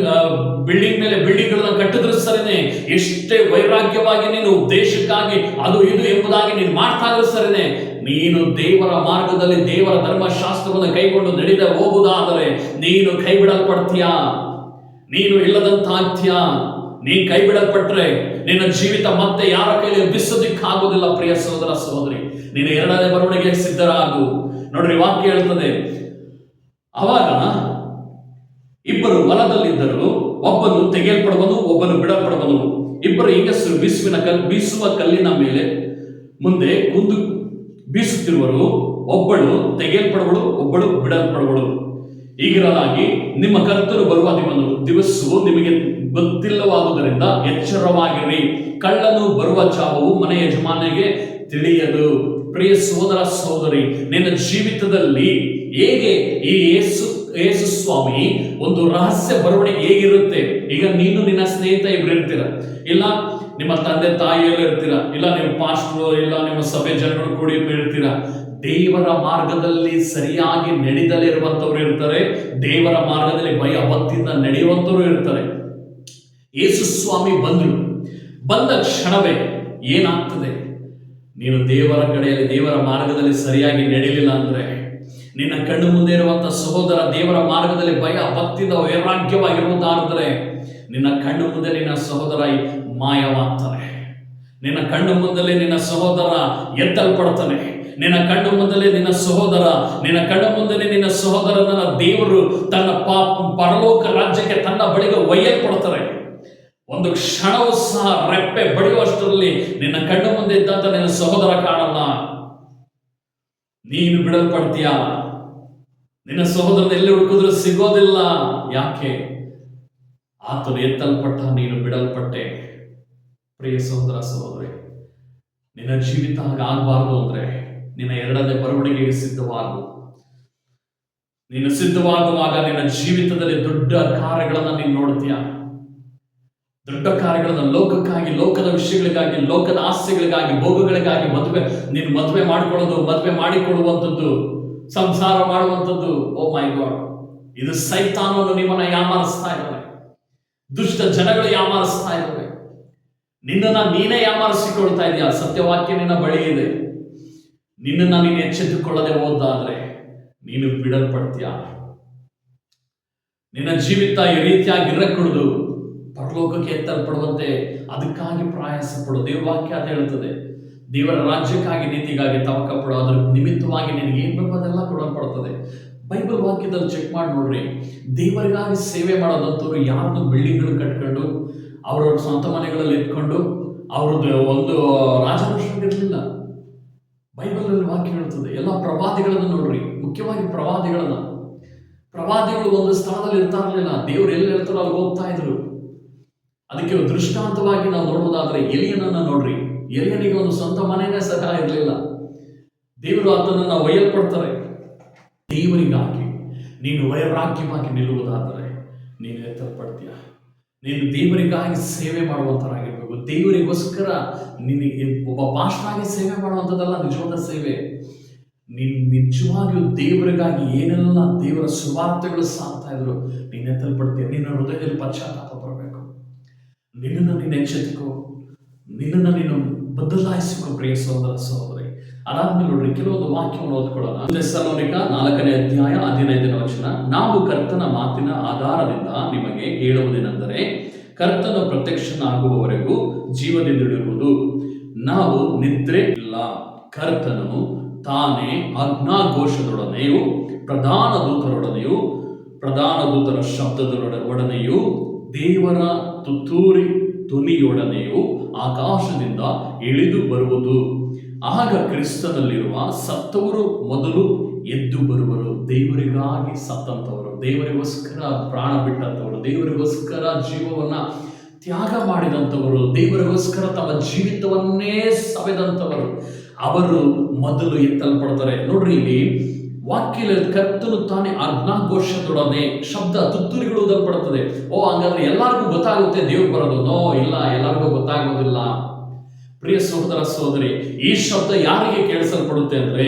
ಬಿಲ್ಡಿಂಗ್ ಮೇಲೆ ಬಿಲ್ಡಿಂಗ್ಗಳನ್ನ ಕಟ್ಟಿದ್ರು ಸರಿನೇ, ಎಷ್ಟೇ ವೈರಾಗ್ಯವಾಗಿ ನೀನು ದೇಶಕ್ಕಾಗಿ ಅದು ಇದು ಎಂಬುದಾಗಿ ನೀನು ಮಾಡ್ತಾ ಇದ್ರು ಸರಿನೇ, ನೀನು ದೇವರ ಮಾರ್ಗದಲ್ಲಿ ದೇವರ ಧರ್ಮಶಾಸ್ತ್ರವನ್ನು ಕೈಗೊಂಡು ನಡೆದ ಹೋಗುವುದಾದರೆ ನೀನು ಕೈ ಬಿಡಲ್ಪಡ್ತೀಯಾ? ನೀನು ಇಲ್ಲದಂತಾಗ್ತೀಯಾ? ನೀನ್ ಕೈ ಬಿಡಲ್ಪಟ್ರೆ ನಿನ್ನ ಜೀವಿತ ಮತ್ತೆ ಯಾರ ಕೈಲಿ ಎಬ್ಬಿಸೋದಿಕ್ಕಾಗೋದಿಲ್ಲ. ಪ್ರಿಯ ಸಹೋದರ ಸಹೋದರಿ, ನೀನು 2ನೇ ಬರವಣಿಗೆಗೆ ಸಿದ್ಧರಾಗು. ನೋಡ್ರಿ, ವಾಕ್ಯ ಹೇಳ್ತದೆ, ಅವಾಗ ಇಬ್ಬರು ಹೊಲದಲ್ಲಿದ್ದರು, ಒಬ್ಬನು ತೆಗೆಯಲ್ಪಡುವನು, ಒಬ್ಬನು ಬಿಡಲ್ಪಡುವನು. ಇಬ್ಬರು ಹೆಂಗಸರು ಬೀಸುವ ಕಲ್ಲಿನ ಮೇಲೆ ಮುಂದೆ ಕುಂದು ಬೀಸುತ್ತಿರುವರು. ಒಬ್ಬಳು ತೆಗೆಯಲ್ಪಡುವಳು, ಒಬ್ಬಳು ಬಿಡಲ್ಪಡುವಳು. ಹೀಗಿರಲಾಗಿ ನಿಮ್ಮ ಕರ್ತನು ಬರುವ ದಿವಸವು ನಿಮಗೆ ಗೊತ್ತಿಲ್ಲವಾದುದರಿಂದ ಎಚ್ಚರವಾಗಿರಿ. ಕಳ್ಳನು ಬರುವ ಚಾವವು ಮನೆ ಯಜಮಾನಿಗೆ ತಿಳಿಯದು. ಪ್ರಿಯ ಸಹೋದರ ಸಹೋದರಿ, ನಿನ್ನ ಜೀವಿತದಲ್ಲಿ ಹೇಗೆ ಈ ಯೇಸು ಸ್ವಾಮಿ ಒಂದು ರಹಸ್ಯ ಬರವಣಿಗೆ ಹೇಗಿರುತ್ತೆ? ಈಗ ನೀನು ನಿನ್ನ ಸ್ನೇಹಿತ ಇಬ್ರು ಇರ್ತೀರ, ಇಲ್ಲ ನಿಮ್ಮ ತಂದೆ ತಾಯಿಯೆಲ್ಲ ಇರ್ತೀರ, ಇಲ್ಲ ನಿಮ್ಮ ಪಾಸ್ಟ್ರು, ಇಲ್ಲ ನಿಮ್ಮ ಸಭೆ ಜನಗಳು ಕೂಡಿ ಇರ್ತೀರ. ದೇವರ ಮಾರ್ಗದಲ್ಲಿ ಸರಿಯಾಗಿ ನಡೆದಲೇ ಇರುವಂತವ್ರು ಇರ್ತಾರೆ, ದೇವರ ಮಾರ್ಗದಲ್ಲಿ ಭಯ ಭಕ್ತಿಯಿಂದ ನಡೆಯುವಂತವ್ರು ಇರ್ತಾರೆ. ಯೇಸು ಸ್ವಾಮಿ ಬಂದ ಕ್ಷಣವೇ ಏನಾಗ್ತದೆ? ನೀನು ದೇವರ ಕಡೆಯಲ್ಲಿ ದೇವರ ಮಾರ್ಗದಲ್ಲಿ ಸರಿಯಾಗಿ ನಡೆಯಲಿಲ್ಲ ಅಂದ್ರೆ, ನಿನ್ನ ಕಣ್ಣು ಮುಂದೆ ಇರುವಂತಹ ಸಹೋದರ ದೇವರ ಮಾರ್ಗದಲ್ಲಿ ಭಯ ಭಕ್ತಿಯಿಂದ ವೈರಾಗ್ಯವಾಗಿರುವುದಾದರೆ, ನಿನ್ನ ಕಣ್ಣು ಮುಂದೆ ನಿನ್ನ ಸಹೋದರ ಮಾಯವಾಗ್ತಾನೆ. ನಿನ್ನ ಕಣ್ಣು ಮುಂದೆ ನಿನ್ನ ಸಹೋದರ ಎತ್ತಲ್ಪಡ್ತಾನೆ. ನಿನ್ನ ಕಣ್ಣು ಮುಂದೆ ನಿನ್ನ ಸಹೋದರನ ದೇವರು ತನ್ನ ಪರಲೋಕ ರಾಜ್ಯಕ್ಕೆ ತನ್ನ ಬಳಿಗೆ ಒಯ್ಯಲ್ಪಡ್ತಾರೆ. ಒಂದು ಕ್ಷಣವೂ ಸಹ ರೆಪ್ಪೆ ಬಡಿಯುವಷ್ಟರಲ್ಲಿ ನಿನ್ನ ಕಣ್ಣು ಮುಂದೆ ಇದ್ದಂತ ನಿನ್ನ ಸಹೋದರ ಕಾಣಲ್ಲ. ನೀನು ಬಿಡಲ್ಪಡ್ತೀಯ. ನಿನ್ನ ಸಹೋದರನ ಎಲ್ಲಿ ಹುಡುಕಿದ್ರು ಸಿಗೋದಿಲ್ಲ. ಯಾಕೆ? ಆತನು ಎತ್ತಲ್ಪಟ್ಟ, ನೀನು ಬಿಡಲ್ಪಟ್ಟೆ. ಪ್ರಿಯ ಸಹೋದರ ಸಹೋದರಿ, ನಿನ್ನ ಜೀವಿತ ಹಾಗಾಗಬಾರ್ದು ಅಂದ್ರೆ ನಿನ್ನ 2ನೇ ಬರವಣಿಗೆಗೆ ಸಿದ್ಧವಾಗು. ನೀನು ಸಿದ್ಧವಾಗುವಾಗ ನಿನ್ನ ಜೀವಿತದಲ್ಲಿ ದೊಡ್ಡ ಕಾರ್ಯಗಳನ್ನ ನೀನು ನೋಡ್ತೀಯ. ದೊಡ್ಡ ಕಾರ್ಯಗಳನ್ನು ಲೋಕಕ್ಕಾಗಿ, ಲೋಕದ ವಿಷಯಗಳಿಗಾಗಿ, ಲೋಕದ ಆಸ್ತಿಗಳಿಗಾಗಿ, ಭೋಗಗಳಿಗಾಗಿ ನೀನು ಮದುವೆ ಮಾಡಿಕೊಳ್ಳೋದು, ಮದುವೆ ಮಾಡಿಕೊಳ್ಳುವಂಥದ್ದು, ಸಂಸಾರ ಮಾಡುವಂಥದ್ದು. ಓ ಮೈ ಗಾಡ್, ಇದು ಸೈತಾನನು ನಿಮ್ಮನ್ನ ಯಾಮಾರಿಸ್ತಾ ಇದ್ದಾನೆ. ದುಷ್ಟ ಜನಗಳು ಯಾಮಾರಿಸ್ತಾ ಇದ್ದಾವೆ. ನಿನ್ನನ್ನ ನೀನೇ ಯಾಮಾರಿಸಿಕೊಳ್ತಾ ಇದೆಯಾ? ಸತ್ಯವಾಕ್ಯ ನಿನ್ನ ಬಳಿ ಇದೆ. ನಿನ್ನನ್ನ ನೀನು ಎಚ್ಚೆತ್ತುಕೊಳ್ಳದೆ ಹೋದಾದ್ರೆ ನೀನು ಬಿಡಲ್ಪಡ್ತೀಯ. ನಿನ್ನ ಜೀವಿತ ಈ ರೀತಿಯಾಗಿ ಇರಕೂಡದು. ಪರಲೋಕಕ್ಕೆ ಎತ್ತಲ್ಪಡುವಂತೆ ಅದಕ್ಕಾಗಿ ಪ್ರಯಾಸ ಪಡು. ದೇವರ ವಾಕ್ಯ ಅದು ಹೇಳ್ತದೆ, ದೇವರ ರಾಜ್ಯಕ್ಕಾಗಿ, ನೀತಿಗಾಗಿ ತವಕ ಪಡು, ಅದ್ರ ನಿಮಿತ್ತವಾಗಿ ನಿನಗೆ ಏನ್ ಬೇಕೋ ಅದೆಲ್ಲ ಕೊಡಲ್ಪಡ್ತದೆ. ಬೈಬಲ್ ವಾಕ್ಯದಲ್ಲಿ ಚೆಕ್ ಮಾಡಿ ನೋಡ್ರಿ. ದೇವರಿಗಾಗಿ ಸೇವೆ ಮಾಡೋದಂತವ್ರು ಯಾರ್ದು ಬಿಲ್ಡಿಂಗ್ಗಳು ಕಟ್ಕೊಂಡು ಅವ್ರವ್ರ ಸ್ವಂತ ಮನೆಗಳಲ್ಲಿ ಇಟ್ಕೊಂಡು ಅವ್ರದ್ದು ಒಂದು ರಾಜವಂಶವಿರಲಿಲ್ಲ. ಬೈಬಲಲ್ಲಿ ವಾಕ್ಯ ಹೇಳ್ತದೆ. ಎಲ್ಲ ಪ್ರವಾದಿಗಳನ್ನು ನೋಡ್ರಿ, ಮುಖ್ಯವಾಗಿ ಪ್ರವಾದಿಗಳು ಒಂದು ಸ್ಥಳದಲ್ಲಿ ಇರ್ತಾ ಇರಲಿಲ್ಲ. ದೇವ್ರು ಎಲ್ಲಿ ಇರ್ತಾರೋ ಅಲ್ಲಿ ಹೋಗ್ತಾ ಇದ್ರು. ಅದಕ್ಕೆ ದೃಷ್ಟಾಂತವಾಗಿ ನಾವು ನೋಡುವುದಾದ್ರೆ ಎಲಿಯನನ್ನ ನೋಡ್ರಿ. ಎಲಿಯನಿಗೆ ಒಂದು ಸ್ವಂತ ಮನೆಯೇ ಸಹ ಇರಲಿಲ್ಲ. ದೇವರು ಆತನನ್ನ ಒಯ್ಯಲ್ಪಡ್ತಾರೆ. ದೇವರಿಗಾಗಿ ನೀನು ವೈರಾಗ್ಯವಾಗಿ ನಿಲ್ಲುವುದಾದರೆ ನೀನು ಎತ್ತಲ್ಪಡ್ತೀಯ. ನೀನು ದೇವರಿಗಾಗಿ ಸೇವೆ ಮಾಡುವಂತರಾಗಿರ್ಬೇಕು. ದೇವರಿಗೋಸ್ಕರ ನಿನಗೆ ಒಬ್ಬ ಪಾಸ್ಟರಾಗಿ ಸೇವೆ ಮಾಡುವಂಥದ್ದಲ್ಲ ನಿಜವಾದ ಸೇವೆ. ನೀನು ನಿಜವಾಗಿಯೂ ದೇವರಿಗಾಗಿ ಏನೆಲ್ಲ ದೇವರ ಸುವಾರ್ತೆಗಳು ಸಾಕ್ತಾ ಇದ್ರು, ನೀನು ಎತ್ತಲ್ಪಡ್ತೀಯ. ನಿನ್ನ ಹೃದಯದಲ್ಲಿ ಪಶ್ಚಾತ್ತಾಪ ಬರಬೇಕು. ನಿನ್ನನ್ನು ನೀನು ಎಚ್ಚೆತ್ತುಕೋ, ನಿನ್ನನ್ನು ನೀನು ಬದಲಾಯಿಸಿಕೋ ಪ್ರಿಯ ಸಹೋದರ ಸಹೋದರಿ. ಅದಾದ್ಮೇಲೆ ನೋಡ್ರಿ, ಕೆಲವೊಂದು ವಾಕ್ಯವನ್ನು ಓದ್ಕೊಳ್ಳೋಣ. ಥೆಸಲೋನಿಕ 4ನೇ ಅಧ್ಯಾಯ 15ನೇ ವಚನ. ನಾವು ಕರ್ತನ ಮಾತಿನ ಆಧಾರದಿಂದ ನಿಮಗೆ ಹೇಳುವುದೇನೆಂದರೆ, ಕರ್ತನ ಪ್ರತ್ಯಕ್ಷನಾಗುವವರೆಗೂ ಜೀವದಿಂದಿರುವುದು ನಾವು ನಿದ್ರೆ ಇಲ್ಲ. ಕರ್ತನು ತಾನೇ ಆಜ್ಞಾಘೋಷದೊಡನೆಯೂ ಪ್ರಧಾನ ದೂತರ ಶಬ್ದದೊಡನೆಯೂ ದೇವರ ತುತ್ತೂರಿ ಧ್ವನಿಯೊಡನೆಯೂ ಆಕಾಶದಿಂದ ಇಳಿದು ಬರುವುದು. ಆಗ ಕ್ರಿಸ್ತನಲ್ಲಿರುವ ಸತ್ತವರು ಮೊದಲು ಎದ್ದು ಬರುವರು. ದೇವರಿಗಾಗಿ ಸತ್ತಂತವರು, ದೇವರಿಗೋಸ್ಕರ ಪ್ರಾಣ ಬಿಟ್ಟಂತವರು, ದೇವರಿಗೋಸ್ಕರ ಜೀವವನ್ನ ತ್ಯಾಗ ಮಾಡಿದಂಥವರು, ದೇವರಿಗೋಸ್ಕರ ತಮ್ಮ ಜೀವಿತವನ್ನೇ ಸವೆದಂಥವರು, ಅವರು ಮೊದಲು ಎತ್ತಲ್ಪಡ್ತಾರೆ. ನೋಡ್ರಿ, ಇಲ್ಲಿ ವಾಕ್ಯ ಕರ್ತನು ತಾನೇ ಆಜ್ಞಾಘೋಷದೊಡನೆ ಶಬ್ದ ತುತ್ತೂರಿಗಳು ಉದಲ್ಪಡುತ್ತದೆ. ಹಂಗಾದ್ರೆ ಎಲ್ಲರಿಗೂ ಗೊತ್ತಾಗುತ್ತೆ ದೇವ್ರು ಬರೋದು? ನೋ, ಇಲ್ಲ, ಎಲ್ಲರಿಗೂ ಗೊತ್ತಾಗೋದಿಲ್ಲ. ಪ್ರಿಯ ಸಹೋದರ ಸಹೋದರಿ, ಈ ಶಬ್ದ ಯಾರಿಗೆ ಕೇಳಿಸಲ್ಪಡುತ್ತೆ ಅಂದ್ರೆ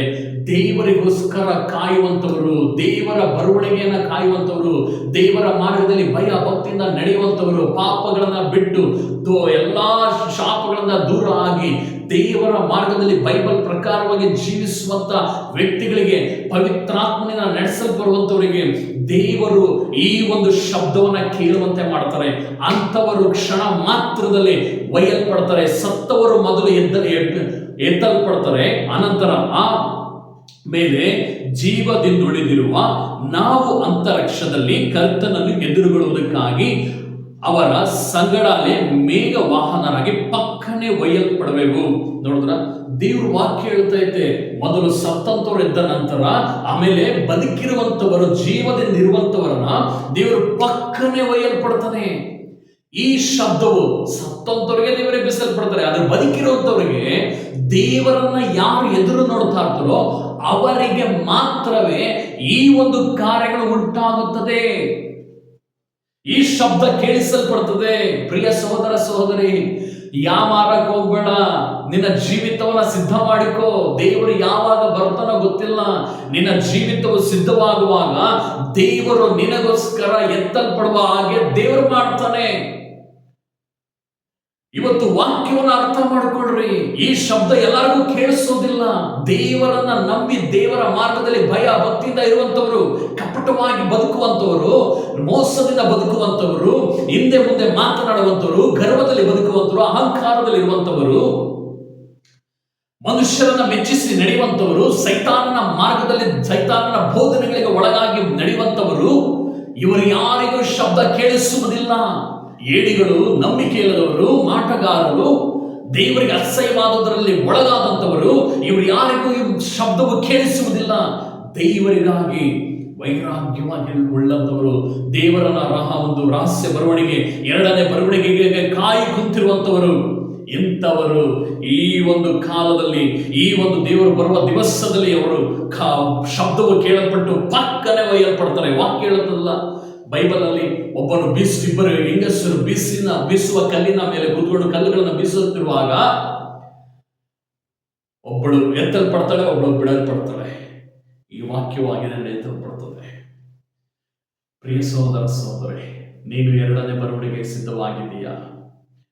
ದೇವರಿಗೋಸ್ಕರ ಕಾಯುವಂತವರು, ದೇವರ ಬರುವಳಿಗೆಯನ್ನ ಕಾಯುವಂತವರು, ದೇವರ ಮಾರ್ಗದಲ್ಲಿ ಭಯ ಭಕ್ತಿಯಿಂದ ನಡೆಯುವಂತವರು, ಪಾಪಗಳನ್ನ ಬಿಟ್ಟು ಎಲ್ಲಾ ಶಾಪಗಳನ್ನ ದೂರ ಆಗಿ ದೇವರ ಮಾರ್ಗದಲ್ಲಿ ಬೈಬಲ್ ಪ್ರಕಾರವಾಗಿ ಜೀವಿಸುವಂತ ವ್ಯಕ್ತಿಗಳಿಗೆ, ಪವಿತ್ರಾತ್ಮನಿಂದ ನಡೆಸಲ್ಪಡುವಂತವರಿಗೆ ದೇವರು ಈ ಒಂದು ಶಬ್ದವನ್ನ ಕೇಳುವಂತೆ ಮಾಡ್ತಾರೆ. ಅಂತವರು ಕ್ಷಣ ಮಾತ್ರದಲ್ಲಿ ಒಯ್ಯಲ್ಪಡ್ತಾರೆ. ಸತ್ತವರು ಮೊದಲು ಎತ್ತಲ್ಪಡ್ತಾರೆ. ಅನಂತರ ಆ ಮೇಲೆ ಜೀವದಿಂದುಳಿದಿರುವ ನಾವು ಅಂತರಿಕ್ಷದಲ್ಲಿ ಕರ್ತನನ್ನು ಎದುರುಗೊಳ್ಳುವುದಕ್ಕಾಗಿ ಅವರ ಸಂಗಡಲೇ ಮೇಘ ವಾಹನರಾಗಿ ಪಕ್ಕನೆ ಒಯ್ಯಲ್ಪಡಬೇಕು. ನೋಡಿದ್ರ, ದೇವ್ರ ವಾಕ್ಯ ಹೇಳ್ತಾ ಐತೆ, ಮೊದಲು ಸತ್ತಂತವರು ಎದ್ದ ನಂತರ ಆಮೇಲೆ ಬದುಕಿರುವಂತವರು, ಜೀವದಿಂದ ಇರುವಂತವರನ್ನ ದೇವರು ಪಕ್ಕನೆ ಒಯ್ಯಲ್ಪಡ್ತಾನೆ. ಈ ಶಬ್ದವು ಸತ್ತಂತವರಿಗೆ ದೇವರೇ ಬಿಸಲ್ಪಡ್ತಾರೆ. ಆದ್ರೆ ಬದುಕಿರುವಂತವರಿಗೆ ದೇವರನ್ನ ಯಾರು ಎದುರು ನೋಡ್ತಾ ಇರ್ತಾರೋ ಅವರಿಗೆ ಮಾತ್ರವೇ ಈ ಒಂದು ಕಾರ್ಯಗಳು ಉಂಟಾಗುತ್ತದೆ. ಈ ಶಬ್ದ ಕೇಳಿಸಲ್ಪಡ್ತದೆ. ಪ್ರಿಯ ಸಹೋದರ ಸಹೋದರಿ, ಯಾಮಾರಕ್ಕೆ ಹೋಗ್ಬೇಡ. ನಿನ್ನ ಜೀವಿತವನ್ನ ಸಿದ್ಧ ಮಾಡಿಕೋ. ದೇವರು ಯಾವಾಗ ಬರ್ತಾನೋ ಗೊತ್ತಿಲ್ಲ. ನಿನ್ನ ಜೀವಿತವು ಸಿದ್ಧವಾಗುವಾಗ ದೇವರು ನಿನಗೋಸ್ಕರ ಎತ್ತಲ್ಪಡುವ ಹಾಗೆ ದೇವರು ಮಾಡ್ತಾನೆ. ಇವತ್ತು ವಾಕ್ಯವನ್ನು ಅರ್ಥ ಮಾಡಿಕೊಳ್ಳ್ರಿ. ಈ ಶಬ್ದ ಎಲ್ಲರಿಗೂ ಕೇಳಿಸೋದಿಲ್ಲ. ದೇವರನ್ನ ನಂಬಿ ದೇವರ ಮಾರ್ಗದಲ್ಲಿ ಭಯ ಭಕ್ತಿಯಿಂದ ಇರುವಂತವರು, ಕಪಟವಾಗಿ ಬದುಕುವಂತವರು, ಮೋಸದಿಂದ ಬದುಕುವಂತವರು, ಹಿಂದೆ ಮುಂದೆ ಮಾತನಾಡುವಂತವರು, ಗರ್ವದಲ್ಲಿ ಬದುಕುವಂತವರು, ಅಹಂಕಾರದಲ್ಲಿ ಇರುವಂತವರು, ಮನುಷ್ಯರನ್ನ ಮೆಚ್ಚಿಸಿ ನಡೆಯುವಂತವರು, ಸೈತಾನನ ಮಾರ್ಗದಲ್ಲಿ ಸೈತಾನನ ಬೋಧನೆಗಳಿಗೆ ಒಳಗಾಗಿ ನಡೆಯುವಂತವರು, ಇವರು ಯಾರಿಗೂ ಶಬ್ದ ಕೇಳಿಸುವುದಿಲ್ಲ. ಏಡಿಗಳು, ನಂಬಿಕೆ ಇಲ್ಲದವರು, ಮಾಟಗಾರರು, ದೇವರಿಗೆ ಅಸಹ್ಯವಾದದರಲ್ಲಿ ಒಳಗಾದಂಥವರು, ಇವರು ಯಾರಿಗೂ ಈ ಶಬ್ದವು ಕೇಳಿಸುವುದಿಲ್ಲ. ದೇವರಿಗಾಗಿ ವೈರಾಗ್ಯವಾಗಿ ಉಳ್ಳಂತವರು, ದೇವರನ್ನ ಒಂದು ರಹಸ್ಯ ಬರವಣಿಗೆ, ಎರಡನೇ ಬರವಣಿಗೆಗೆ ಕಾಯಿ ಕುಂತಿರುವಂತವರು, ಇಂಥವರು ಈ ಒಂದು ಕಾಲದಲ್ಲಿ, ಈ ಒಂದು ದೇವರು ಬರುವ ದಿವಸದಲ್ಲಿ ಅವರು ಶಬ್ದವು ಕೇಳಲ್ಪಟ್ಟು ಪಕ್ಕನೆ ಒಯ್ಯಲ್ಪಡ್ತಾರೆ. ವಾಕ್ಯ ಹೇಳುತ್ತಲ್ಲ, ಬೈಬಲಲ್ಲಿ ಒಬ್ಬನು ಇಬ್ಬರು ಹೆಂಗಸರು ಬೀಸುವ ಕಲ್ಲಿನ ಮೇಲೆ ಕೂತ್ಕೊಂಡು ಕಲ್ಲುಗಳನ್ನು ಬೀಸುತ್ತಿರುವಾಗ ಒಬ್ಬಳು ಎತ್ತಲ್ಪಡ್ತಾಳೆ, ಒಬ್ಬಳು ಬಿಡಲ್ಪಡ್ತಾಳೆ. ಈ ವಾಕ್ಯವಾಗಿದೆ, ಎತ್ತಲ್ಪಡ್ತದೆ. ಪ್ರಿಯ ಸಹೋದರ ಸಹೋದರಿ, ನೀನು ಎರಡನೇ ಬರುವಣಿಗೆ ಸಿದ್ಧವಾಗಿದೆಯಾ?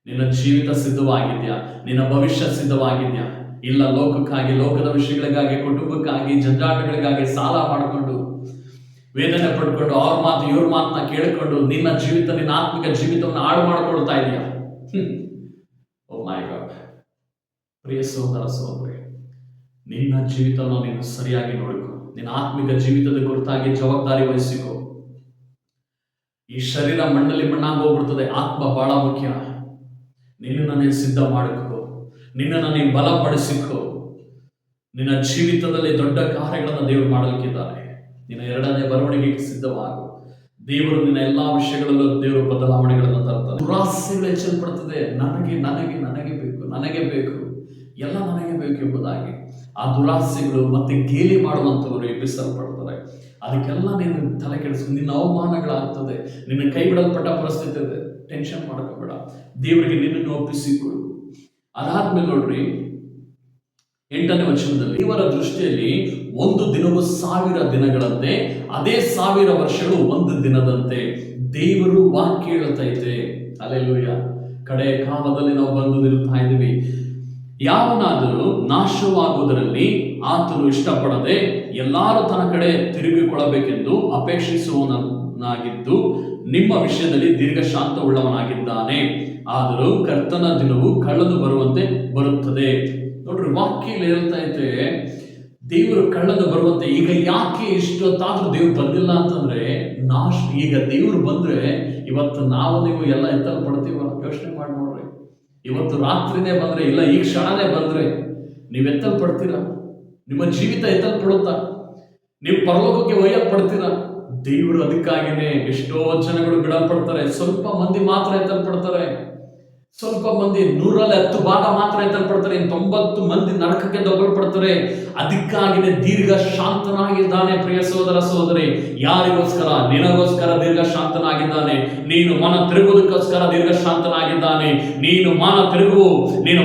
ನಿನ್ನ ಜೀವಿತ ಸಿದ್ಧವಾಗಿದೆಯಾ? ನಿನ್ನ ಭವಿಷ್ಯ ಸಿದ್ಧವಾಗಿದೆಯಾ? ಇಲ್ಲ ಲೋಕಕ್ಕಾಗಿ, ಲೋಕದ ವಿಷಯಗಳಿಗಾಗಿ, ಕುಟುಂಬಕ್ಕಾಗಿ, ಜಂಜಾಟಗಳಿಗಾಗಿ ಸಾಲ ಮಾಡಿಕೊಂಡು ವೇದನೆ ಪಡ್ಕೊಂಡು ಅವ್ರ ಮಾತು ಇವ್ರ ಮಾತನ್ನ ಕೇಳಿಕೊಂಡು ನಿನ್ನ ಜೀವಿತ, ನಿನ್ನ ಆತ್ಮಿಕ ಜೀವಿತವನ್ನು ಹಾಳು ಮಾಡಿಕೊಳ್ತಾ ಇದೆಯಾ? ಓ ಮೈ ಗಾಡ್. ಪ್ರಿಯ ಸಹೋದರ ಸಹೋದರಿ, ನಿನ್ನ ಜೀವಿತವನ್ನು ನೀನು ಸರಿಯಾಗಿ ನೋಡಿಕೊ. ನಿನ್ನ ಆತ್ಮಿಕ ಜೀವಿತದ ಕುರಿತಾಗಿ ಜವಾಬ್ದಾರಿ ವಹಿಸಿಕೊ. ಈ ಶರೀರ ಮಣ್ಣಲ್ಲಿ ಮಣ್ಣಾಗಿ ಹೋಗ್ಬಿಡ್ತದೆ. ಆತ್ಮ ಬಹಳ ಮುಖ್ಯ. ನಿನ್ನನ್ನು ನೀನು ಸಿದ್ಧ ಮಾಡಿಕೊ, ನಿನ್ನನ್ನು ನೀನು ಬಲಪಡಿಸಿಕೊ. ನಿನ್ನ ಜೀವಿತದಲ್ಲಿ ದೊಡ್ಡ ಕಾರ್ಯಗಳನ್ನು ದೇವರು ಮಾಡಲಿಕ್ಕಿದ್ದಾರೆ. ನಿನ್ನ ಎರಡನೇ ಬರವಣಿಗೆಗೆ ಸಿದ್ಧವಾಗು. ದೇವರು ನಿನ್ನ ಎಲ್ಲಾ ವಿಷಯಗಳಲ್ಲೂ ದೇವರು ಬದಲಾವಣೆಗಳನ್ನು ತರ್ತಾನೆ. ದುರಾಸೆಗಳು ಹೆಚ್ಚಲ್ಪಡ್ತದೆ. ನನಗೆ ನನಗೆ ನನಗೆ ಬೇಕು, ನನಗೆ ಬೇಕು, ಎಲ್ಲ ನನಗೆ ಬೇಕು ಎಂಬುದಾಗಿ ಆ ದುರಾಸೆಗಳು ಮತ್ತೆ ಗೇಲಿ ಮಾಡುವಂಥವರು ಎಬ್ಬಿಸಲ್ಪಡ್ತಾರೆ. ಅದಕ್ಕೆಲ್ಲ ನೀನು ತಲೆ ಕೆಡಿಸ್ಕೊಂಡು ನಿನ್ನ ಅವಮಾನಗಳಾಗ್ತದೆ, ನಿನ್ನ ಕೈ ಬಿಡಲ್ಪಟ್ಟ ಪರಿಸ್ಥಿತಿ ಇದೆ. ಟೆನ್ಷನ್ ಮಾಡ್ಕೋಬೇಡ, ದೇವರಿಗೆ ನಿನ್ನನ್ನು ಒಪ್ಪಿಸಿಕೊಡು. ಅದಾದ್ಮೇಲೆ ನೋಡ್ರಿ 8ನೇ ವಚನದಲ್ಲಿ, ಇವರ ದೃಷ್ಟಿಯಲ್ಲಿ ಒಂದು ದಿನವು 1000 ದಿನಗಳಂತೆ, ಅದೇ 1000 ವರ್ಷಗಳು ಒಂದು ದಿನದಂತೆ. ದೇವರು ವಾಕ್ಯ ಹೇಳ್ತೈತೆ. ಹಲ್ಲೆಲೂಯಾ. ಕಡೆ ಕಾಲದಲ್ಲಿ ನಾವು ಬಂದು ನಿಲ್ತಾ ಇದ್ದೀವಿ. ಯಾವನಾದರೂ ನಾಶವಾಗುವುದರಲ್ಲಿ ಆತನು ಇಷ್ಟಪಡದೆ ಎಲ್ಲರೂ ತನ್ನ ಕಡೆ ತಿರುಗಿಕೊಳ್ಳಬೇಕೆಂದು ಅಪೇಕ್ಷಿಸುವವನಾಗಿದ್ದು ನಿಮ್ಮ ವಿಷಯದಲ್ಲಿ ದೀರ್ಘ ಶಾಂತವುಳ್ಳವನಾಗಿದ್ದಾನೆ. ಆದರೂ ಕರ್ತನ ದಿನವು ಕಳ್ಳನು ಬರುವಂತೆ ಬರುತ್ತದೆ. ನೋಡ್ರಿ, ವಾಕ್ಯಲ್ಲಿ ಹೇಳ್ತಾ ಐತೆ ದೇವರು ಕಳ್ಳನು ಬರುವಂತೆ. ಈಗ ಯಾಕೆ ಇಷ್ಟೊತ್ತಾದ್ರೂ ದೇವ್ರು ಬಂದಿಲ್ಲ ಅಂತಂದ್ರೆ, ಈಗ ದೇವ್ರು ಬಂದ್ರೆ ಇವತ್ತು ನಾವು ನೀವು ಎಲ್ಲ ಎತ್ತಲ್ಪಡ್ತೀವ? ಯೋಚನೆ ಮಾಡಿ ನೋಡ್ರಿ. ಇವತ್ತು ರಾತ್ರಿನೇ ಬಂದ್ರೆ, ಇಲ್ಲ ಈ ಕ್ಷಣನೇ ಬಂದ್ರೆ ನೀವು ಎತ್ತಲ್ಪಡ್ತೀರಾ? ನಿಮ್ಮ ಜೀವಿತ ಎತ್ತಲ್ಪಡುತ್ತಾ? ನೀವು ಪರಲೋಕಕ್ಕೆ ಒಯ್ಯಲ್ಪಡ್ತೀರಾ? ದೇವರು ಅದಕ್ಕಾಗಿನೇ ಎಷ್ಟೋ ಜನಗಳು ಬಿಡಲ್ಪಡ್ತಾರೆ. ಸ್ವಲ್ಪ ಮಂದಿ ಮಾತ್ರ ಎತ್ತಲ್ಪಡ್ತಾರೆ. ಸ್ವಲ್ಪ ಮಂದಿ 100ರಲ್ಲಿ 10 ಭಾಗ ಮಾತ್ರ ಎತ್ತಲ್ಪಡ್ತಾರೆ. 90 ಮಂದಿ ನರಕಕ್ಕೆ ದೊಬ್ಬಲ್ಪಡ್ತಾರೆ. ಅದಕ್ಕಾಗಿನೇ ದೀರ್ಘ ಶಾಂತನಾಗಿದ್ದಾನೆ. ಪ್ರಿಯ ಸಹೋದರ ಸಹೋದರಿ, ಯಾರಿಗೋಸ್ಕರ? ನಿನಗೋಸ್ಕರ ದೀರ್ಘ ಶಾಂತನಾಗಿದ್ದಾನೆ. ನೀನು ಮನ ತಿರುಗುವುದಕ್ಕೋಸ್ಕರ ದೀರ್ಘ ಶಾಂತನಾಗಿದ್ದಾನೆ. ನೀನು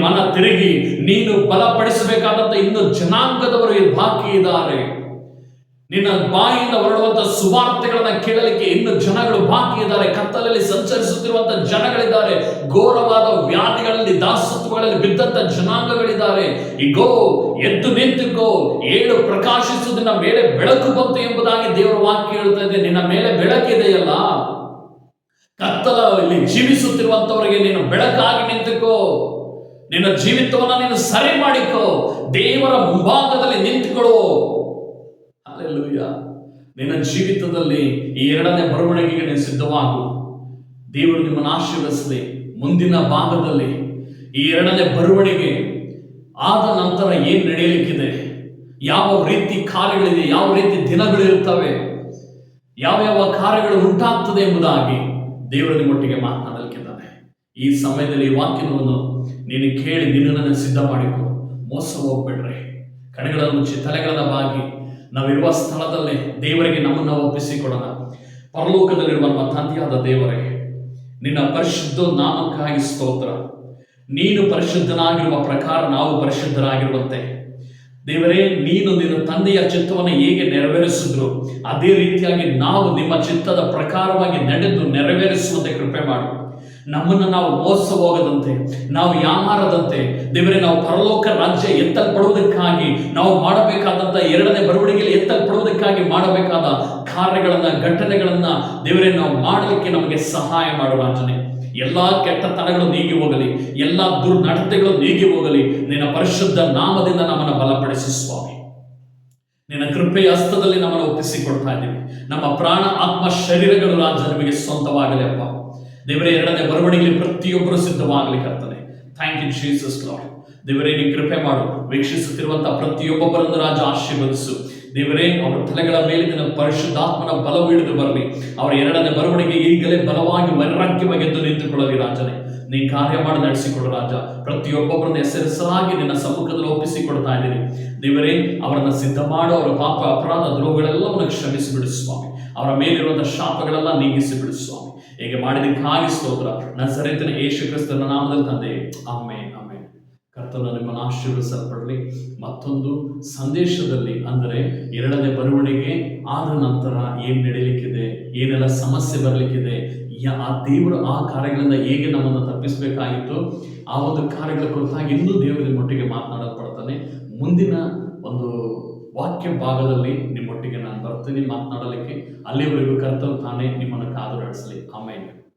ಮನ ತಿರುಗಿ ನೀನು ಬಲಪಡಿಸಬೇಕಾದಂತ ಇನ್ನು ಜನಾಂಗದವರು ಬಾಕಿ ಇದ್ದಾರೆ. ನಿನ್ನ ಬಾಯಿಂದ ಹೊರಡುವಂತ ಸುವಾರ್ತೆಗಳನ್ನ ಕೇಳಲಿಕ್ಕೆ ಇನ್ನು ಜನಗಳು ಬಾಕಿ ಇದ್ದಾರೆ. ಕತ್ತಲಲ್ಲಿ ಸಂಚರಿಸುತ್ತಿರುವಂತಹ ಜನಗಳಿದ್ದಾರೆ. ಘೋರವಾದ ವ್ಯಾಧಿಗಳಲ್ಲಿ, ದಾಸತ್ವಗಳಲ್ಲಿ ಬಿದ್ದಂತ ಜನಾಂಗಗಳಿದ್ದಾರೆ. ಈಗೋ ಎದ್ದು ನಿಂತುಕೋ, ಏಳು ಪ್ರಕಾಶಿಸು, ನಿನ್ನ ಮೇಲೆ ಬೆಳಕು ಬಂತು ಎಂಬುದಾಗಿ ದೇವರ ವಾಕ್ಯ ಹೇಳ್ತಾ ಇದೆ. ನಿನ್ನ ಮೇಲೆ ಬೆಳಕಿದೆಯಲ್ಲ, ಕತ್ತಲಲ್ಲಿ ಜೀವಿಸುತ್ತಿರುವಂತವರಿಗೆ ನೀನು ಬೆಳಕಾಗಿ ನಿಂತುಕೋ. ನಿನ್ನ ಜೀವಿತವನ್ನ ನೀನು ಸರಿ ಮಾಡಿಕೋ. ದೇವರ ಮುಂಭಾಗದಲ್ಲಿ ನಿಂತುಕೊಳ್ಳೋ. ಹಲ್ಲೆಲೂಯಾ. ನಿನ್ನ ಜೀವಿತದಲ್ಲಿ ಈ 2ನೇ ಬರವಣಿಗೆಗೆ ನೀನು ಸಿದ್ಧವಾಗು. ದೇವರು ನಿಮ್ಮನ್ನು ಆಶೀರ್ವದಿಸಲಿ. ಮುಂದಿನ ಭಾಗದಲ್ಲಿ ಈ 2ನೇ ಬರವಣಿಗೆ ಆದ ನಂತರ ಏನ್ ನಡೆಯಲಿಕ್ಕಿದೆ, ಯಾವ ರೀತಿ ಕಾರ್ಯಗಳಿದೆ, ಯಾವ ರೀತಿ ದಿನಗಳಿರುತ್ತವೆ, ಯಾವ ಕಾರ್ಯಗಳು ಉಂಟಾಗ್ತದೆ ಎಂಬುದಾಗಿ ದೇವರು ನಿಮ್ಮೊಟ್ಟಿಗೆ ಮಾತನಾಡಲಿಕ್ಕಿದ್ದಾನೆ. ಈ ಸಮಯದಲ್ಲಿ ಈ ವಾಕ್ಯವನ್ನು ನೀನು ಕೇಳಿ ನಿನ್ನನ್ನು ಸಿದ್ಧ ಮಾಡಿಕೊ. ಮೋಸ ಹೋಗ್ಬೇಡ್ರಿ. ಕಣ್ಣುಗಳನ್ನು ಮುಚ್ಚಿ ತಲೆಗಳನ್ನು ಬಾಗಿ ನಾವಿರುವ ಸ್ಥಳದಲ್ಲೇ ದೇವರಿಗೆ ನಮ್ಮನ್ನು ಒಪ್ಪಿಸಿಕೊಡೋಣ. ಪರಲೋಕದಲ್ಲಿರುವ ನಮ್ಮ ತಂದೆಯಾದ ದೇವರೇ, ನಿನ್ನ ಪರಿಶುದ್ಧ ನಾಮಕ್ಕಾಗಿ ಸ್ತೋತ್ರ. ನೀನು ಪರಿಶುದ್ಧನಾಗಿರುವ ಪ್ರಕಾರ ನಾವು ಪರಿಶುದ್ಧರಾಗಿರುವಂತೆ ದೇವರೇ, ನೀನು ನಿನ್ನ ತಂದೆಯ ಚಿತ್ತವನ್ನು ಹೇಗೆ ನೆರವೇರಿಸಿದ್ರು ಅದೇ ರೀತಿಯಾಗಿ ನಾವು ನಿಮ್ಮ ಚಿತ್ತದ ಪ್ರಕಾರವಾಗಿ ನಡೆದು ನೆರವೇರಿಸುವಂತೆ ಕೃಪೆ ಮಾಡು. ನಮ್ಮನ್ನು ನಾವು ಮೋಸ ಹೋಗದಂತೆ, ನಾವು ಯಾಮಾರದಂತೆ ದೇವರೇ, ನಾವು ಪರಲೋಕ ರಾಜ್ಯ ಎತ್ತಲ್ಪಡುವುದಕ್ಕಾಗಿ ನಾವು ಮಾಡಬೇಕಾದಂಥ 2ನೇ ಬರವಣಿಗೆಯಲ್ಲಿ ಎತ್ತಲ್ಪಡುವುದಕ್ಕಾಗಿ ಮಾಡಬೇಕಾದ ಕಾರ್ಯಗಳನ್ನ, ಘಟನೆಗಳನ್ನ ದೇವರೇ ನಾವು ಮಾಡಲಿಕ್ಕೆ ನಮಗೆ ಸಹಾಯ ಮಾಡು ರಾಜನೇ. ಎಲ್ಲಾ ಕೆಟ್ಟತನಗಳು ನೀಗಿ ಹೋಗಲಿ, ಎಲ್ಲಾ ದುರ್ನಡತೆಗಳು ನೀಗಿ ಹೋಗಲಿ. ನಿನ್ನ ಪರಿಶುದ್ಧ ನಾಮದಿಂದ ನಮ್ಮನ್ನು ಬಲಪಡಿಸಿ ಸ್ವಾಮಿ. ನಿನ್ನ ಕೃಪೆಯ ಹಸ್ತದಲ್ಲಿ ನಮ್ಮನ್ನು ಒಪ್ಪಿಸಿಕೊಡ್ತಾ ಇದ್ದೀವಿ. ನಮ್ಮ ಪ್ರಾಣ, ಆತ್ಮ, ಶರೀರಗಳು ರಾಜ ನಿಮಗೆ ಸ್ವಂತವಾಗಲಿ ಅಪ್ಪ ದೇವರೇ. 2ನೇ ಬರವಣಿಗೆಯಲ್ಲಿ ಪ್ರತಿಯೊಬ್ಬರು ಸಿದ್ಧವಾಗಲಿ ಕರ್ತನೆ. Thank you Jesus Lord. ದೇವರೇ, ನೀ ಕೃಪೆ ಮಾಡು. ವೀಕ್ಷಿಸುತ್ತಿರುವಂತಹ ಪ್ರತಿಯೊಬ್ಬೊಬ್ಬರನ್ನು ರಾಜ ಆಶೀರ್ವದಿಸು ದೇವರೇ, ಅವರ ತಲೆಗಳ ಮೇಲೆ ನಿನ್ನ ಪರಿಶುದ್ಧಾತ್ಮನ ಬಲವು ಇಳಿದು ಬರಲಿ. ಅವರ ಎರಡನೇ ಬರವಣಿಗೆ ಈಗಲೇ ಬಲವಾಗಿ ವೈರಾಗ್ಯವಾಗಿ ಎದ್ದು ನಿಂತುಕೊಳ್ಳಲಿ ರಾಜನೇ. ನೀ ಕಾರ್ಯ ಮಾಡಿ ನಡೆಸಿಕೊಡು ರಾಜ. ಪ್ರತಿಯೊಬ್ಬೊಬ್ಬರನ್ನ ಹೆಸರಿಸಲಾಗಿ ನಿನ್ನ ಸಮ್ಮುಖದಲ್ಲಿ ಒಪ್ಪಿಸಿಕೊಡ್ತಾ ಇದ್ದೀನಿ ದೇವರೇ. ಅವರನ್ನು ಸಿದ್ಧ ಮಾಡು. ಅವರ ಪಾಪ ಅಪರಾಧ ದ್ರೋಹಗಳೆಲ್ಲವನ್ನು ಕ್ಷಮಿಸಿ ಬಿಡು ಸ್ವಾಮಿ. ಅವರ ಮೇಲಿರುವಂತಹ ಶಾಪಗಳೆಲ್ಲ ನೀಗಿಸಿ ಬಿಡು ಸ್ವಾಮಿ. ಹೀಗೆ ಮಾಡಿದಕ್ಕಾಗಿ ಸ್ತೋತ್ರ. ನಜರೇತಿನ ಯೇಸು ಕ್ರಿಸ್ತನ ನಾಮದಲ್ಲಿ ತಂದೆ, ಆಮೆನ್, ಆಮೆನ್. ಕರ್ತನು ನಿಮ್ಮನ್ನು ಆಶೀರ್ವದಿಸಲ್ಪಡಲಿ. ಮತ್ತೊಂದು ಸಂದೇಶದಲ್ಲಿ, ಅಂದರೆ ಎರಡನೇ ಬರವಣಿಗೆ ಆದ ನಂತರ ಏನು ನಡೀಲಿಕ್ಕಿದೆ, ಏನೆಲ್ಲ ಸಮಸ್ಯೆ ಬರಲಿಕ್ಕಿದೆ, ಆ ದೇವರು ಆ ಕಾರ್ಯಗಳಿಂದ ಹೇಗೆ ನಮ್ಮನ್ನು ತಪ್ಪಿಸಬೇಕಾಗಿತ್ತು, ಆ ಒಂದು ಕಾರ್ಯಗಳ ಕುರಿತಾಗಿ ಇನ್ನೂ ದೇವರು ನಿಮ್ಮೊಟ್ಟಿಗೆ ಮಾತನಾಡಲ್ಪಡ್ತಾನೆ. ಮುಂದಿನ ಒಂದು ವಾಕ್ಯ ಭಾಗದಲ್ಲಿ ನಿಮ್ಮೊಟ್ಟಿಗೆ ನಾನು ಬರ್ತೀನಿ ಮಾತನಾಡಲಿಕ್ಕೆ. ಅಲ್ಲಿವರೆಗೂ ಕರ್ತನು ತಾನೇ ನಿಮ್ಮನ್ನು ಕಾದು ನಡೆಸಲಿ. ಆಮೇಲೆ